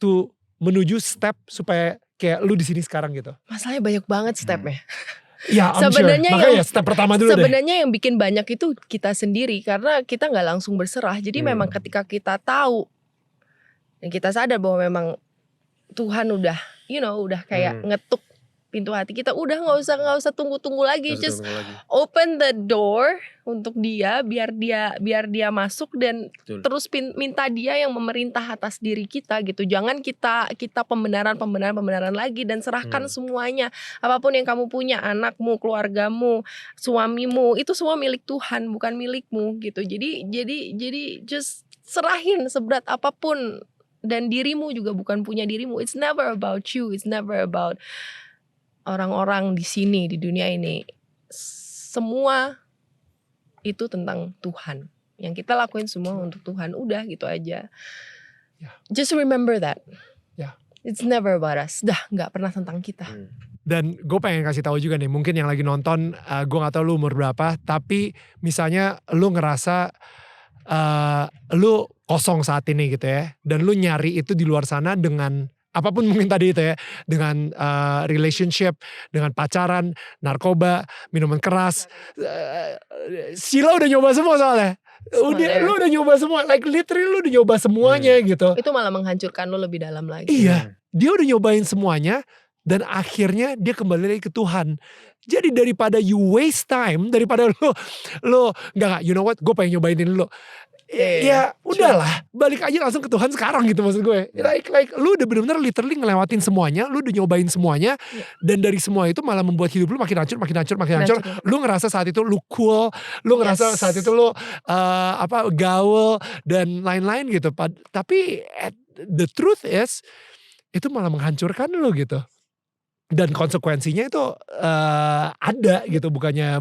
to menuju step supaya kayak lu di sini sekarang gitu. Masalahnya banyak banget stepnya. Ya, sebenarnya sure. Makanya step pertama dulu sebenarnya yang bikin banyak itu kita sendiri karena kita nggak langsung berserah. Jadi memang ketika kita tahu dan kita sadar bahwa memang Tuhan udah, udah kayak ngetuk pintu hati kita, udah nggak usah tunggu lagi, just open the door untuk dia, biar dia masuk dan terus minta dia yang memerintah atas diri kita gitu. Jangan kita pembenaran lagi dan serahkan semuanya, apapun yang kamu punya, anakmu, keluargamu, suamimu, itu semua milik Tuhan, bukan milikmu gitu. Jadi just serahin seberat apapun, dan dirimu juga bukan punya dirimu. It's never about you, it's never about orang-orang di sini, di dunia ini. Semua itu tentang Tuhan. Yang kita lakuin semua untuk Tuhan. Udah gitu aja. Just remember that. Ya. It's never about us. Dah nggak pernah tentang kita. Dan gue pengen kasih tahu juga nih, mungkin yang lagi nonton, gue gak tahu lu umur berapa, tapi misalnya lu ngerasa lu kosong saat ini gitu ya, dan lu nyari itu di luar sana dengan apapun mungkin tadi itu ya, dengan relationship, dengan pacaran, narkoba, minuman keras. Sheila udah nyoba semua soalnya. Lu udah nyoba semua, like literally lu udah nyoba semuanya gitu. Itu malah menghancurkan lu lebih dalam lagi. Iya, dia udah nyobain semuanya dan akhirnya dia kembali lagi ke Tuhan. Jadi daripada you waste time, daripada lu enggak, you know what, gue pengen nyobain ini dulu. Ya udahlah, balik aja langsung ke Tuhan sekarang gitu maksud gue. Like lu udah benar-benar literally ngelewatin semuanya, lu udah nyobain semuanya, dan dari semua itu malah membuat hidup lu makin hancur. Lu ngerasa saat itu lu cool, lu ngerasa saat itu lu gaul dan lain-lain gitu. Tapi the truth is itu malah menghancurkan lu gitu. Dan konsekuensinya itu ada gitu, bukannya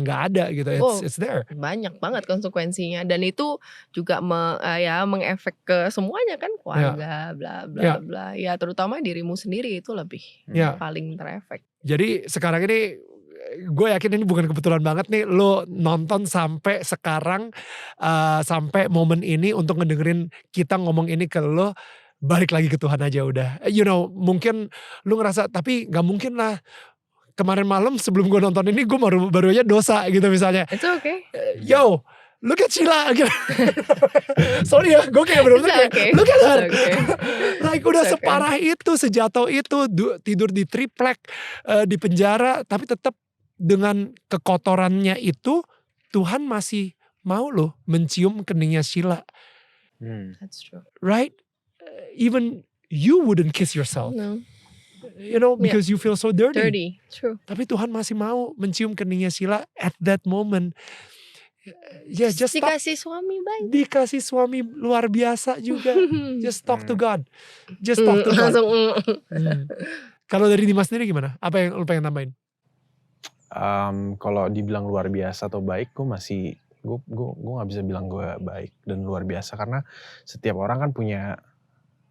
nggak ada gitu. It's there. Banyak banget konsekuensinya, dan itu juga mengefek ke semuanya kan, keluarga, bla bla bla. Ya terutama dirimu sendiri itu lebih paling terefek. Jadi sekarang ini gue yakin ini bukan kebetulan banget nih lo nonton sampai sekarang, sampai momen ini untuk ngedengerin kita ngomong ini ke lo. Balik lagi ke Tuhan aja udah. You know, mungkin lu ngerasa, tapi gak mungkin lah. Kemarin malam sebelum gue nonton ini gue baru aja dosa gitu misalnya. It's okay. Yo, look at Sheila. Sorry ya, gue kayak bener-bener kayak, look at her. Like udah separah itu, sejatuh itu, tidur di triplek, di penjara. Tapi tetap dengan kekotorannya itu, Tuhan masih mau loh mencium keningnya Sheila. That's true. Right? Even you wouldn't kiss yourself. No. You know, because you feel so dirty. True. Tapi Tuhan masih mau mencium keningnya Sheila at that moment. Yeah, just dikasih suami baik. Dikasih suami luar biasa juga. Just talk to God. Just talk to God. Kalau dari Dimas sendiri gimana? Apa yang lu pengen tambahin? Kalau dibilang luar biasa atau baik, gue gak bisa bilang gue baik dan luar biasa, karena setiap orang kan punya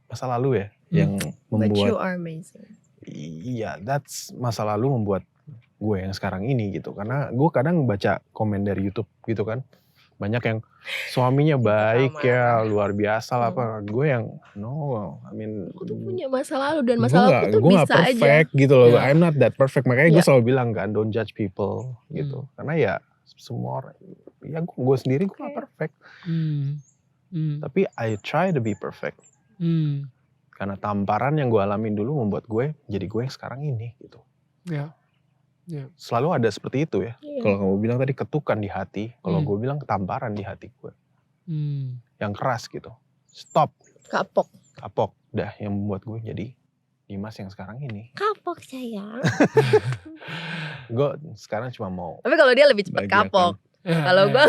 masa lalu ya, yang membuat. But you are amazing. Iya, that's masa lalu membuat gue yang sekarang ini gitu. Karena gue kadang baca komen dari YouTube gitu kan, banyak yang suaminya baik ya, luar biasa lah apa. Gue yang Aku tuh punya masa lalu, dan masa lalu tuh gue bisa gak perfect aja gitu loh. I'm not that perfect, makanya gue selalu bilang kan, don't judge people gitu. Karena ya semua orang, ya gue sendiri gue gak perfect. Tapi I try to be perfect. Karena tamparan yang gue alamin dulu membuat gue jadi gue yang sekarang ini gitu. Selalu ada seperti itu ya. Kalau kamu bilang tadi ketukan di hati, kalau gue bilang tamparan di hati gue. Yang keras gitu. Stop. Kapok. Dah, yang membuat gue jadi Dimas yang sekarang ini. Kapok sayang. Gue sekarang cuma mau. Tapi kalau dia lebih cepat kapok. Kalau gue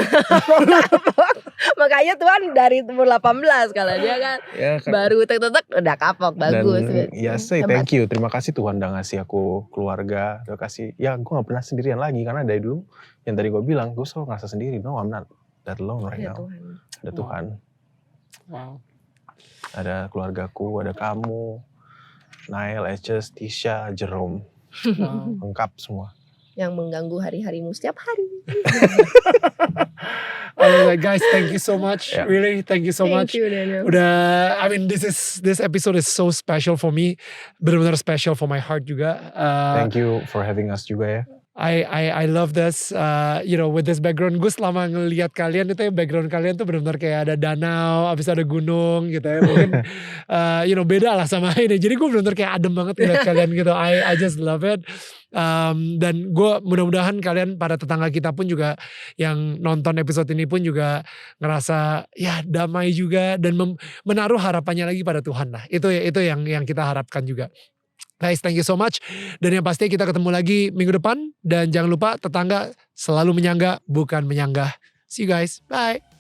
kapok. Makanya Tuhan dari umur 18, kalau dia kan baru tek-tek udah kapok, bagus. Dan ya say thank you, terima kasih Tuhan udah ngasih aku keluarga, udah kasih, ya gue gak pernah sendirian lagi, karena dari dulu yang tadi gue bilang, gue selalu ngerasa sendiri. No, I'm not that alone right now. Ada Tuhan. Wow. Ada keluargaku, ada kamu, Nail, Eches, Tisha, Jerome. Lengkap semua. Yang mengganggu hari-harimu setiap hari. Guys, thank you so much. Really, thank you so much. Thank you, Daniel. Udah, I mean, this episode is so special for me. Benar-benar special for my heart juga. Thank you for having us juga ya. I love this, you know, with this background. Gue selama ngelihat kalian itu ya, background kalian tuh benar-benar kayak ada danau, habis ada gunung gitu ya. Mungkin, you know, beda lah sama ini. Jadi gue benar-benar kayak adem banget ngeliat kalian gitu. I just love it. Dan gue mudah-mudahan kalian, para tetangga kita pun juga yang nonton episode ini pun juga ngerasa ya damai juga, dan menaruh harapannya lagi pada Tuhan lah. Itu yang kita harapkan juga. Guys, thank you so much. Dan yang pasti kita ketemu lagi minggu depan. Dan jangan lupa, tetangga selalu menyangga bukan menyanggah. See you guys. Bye.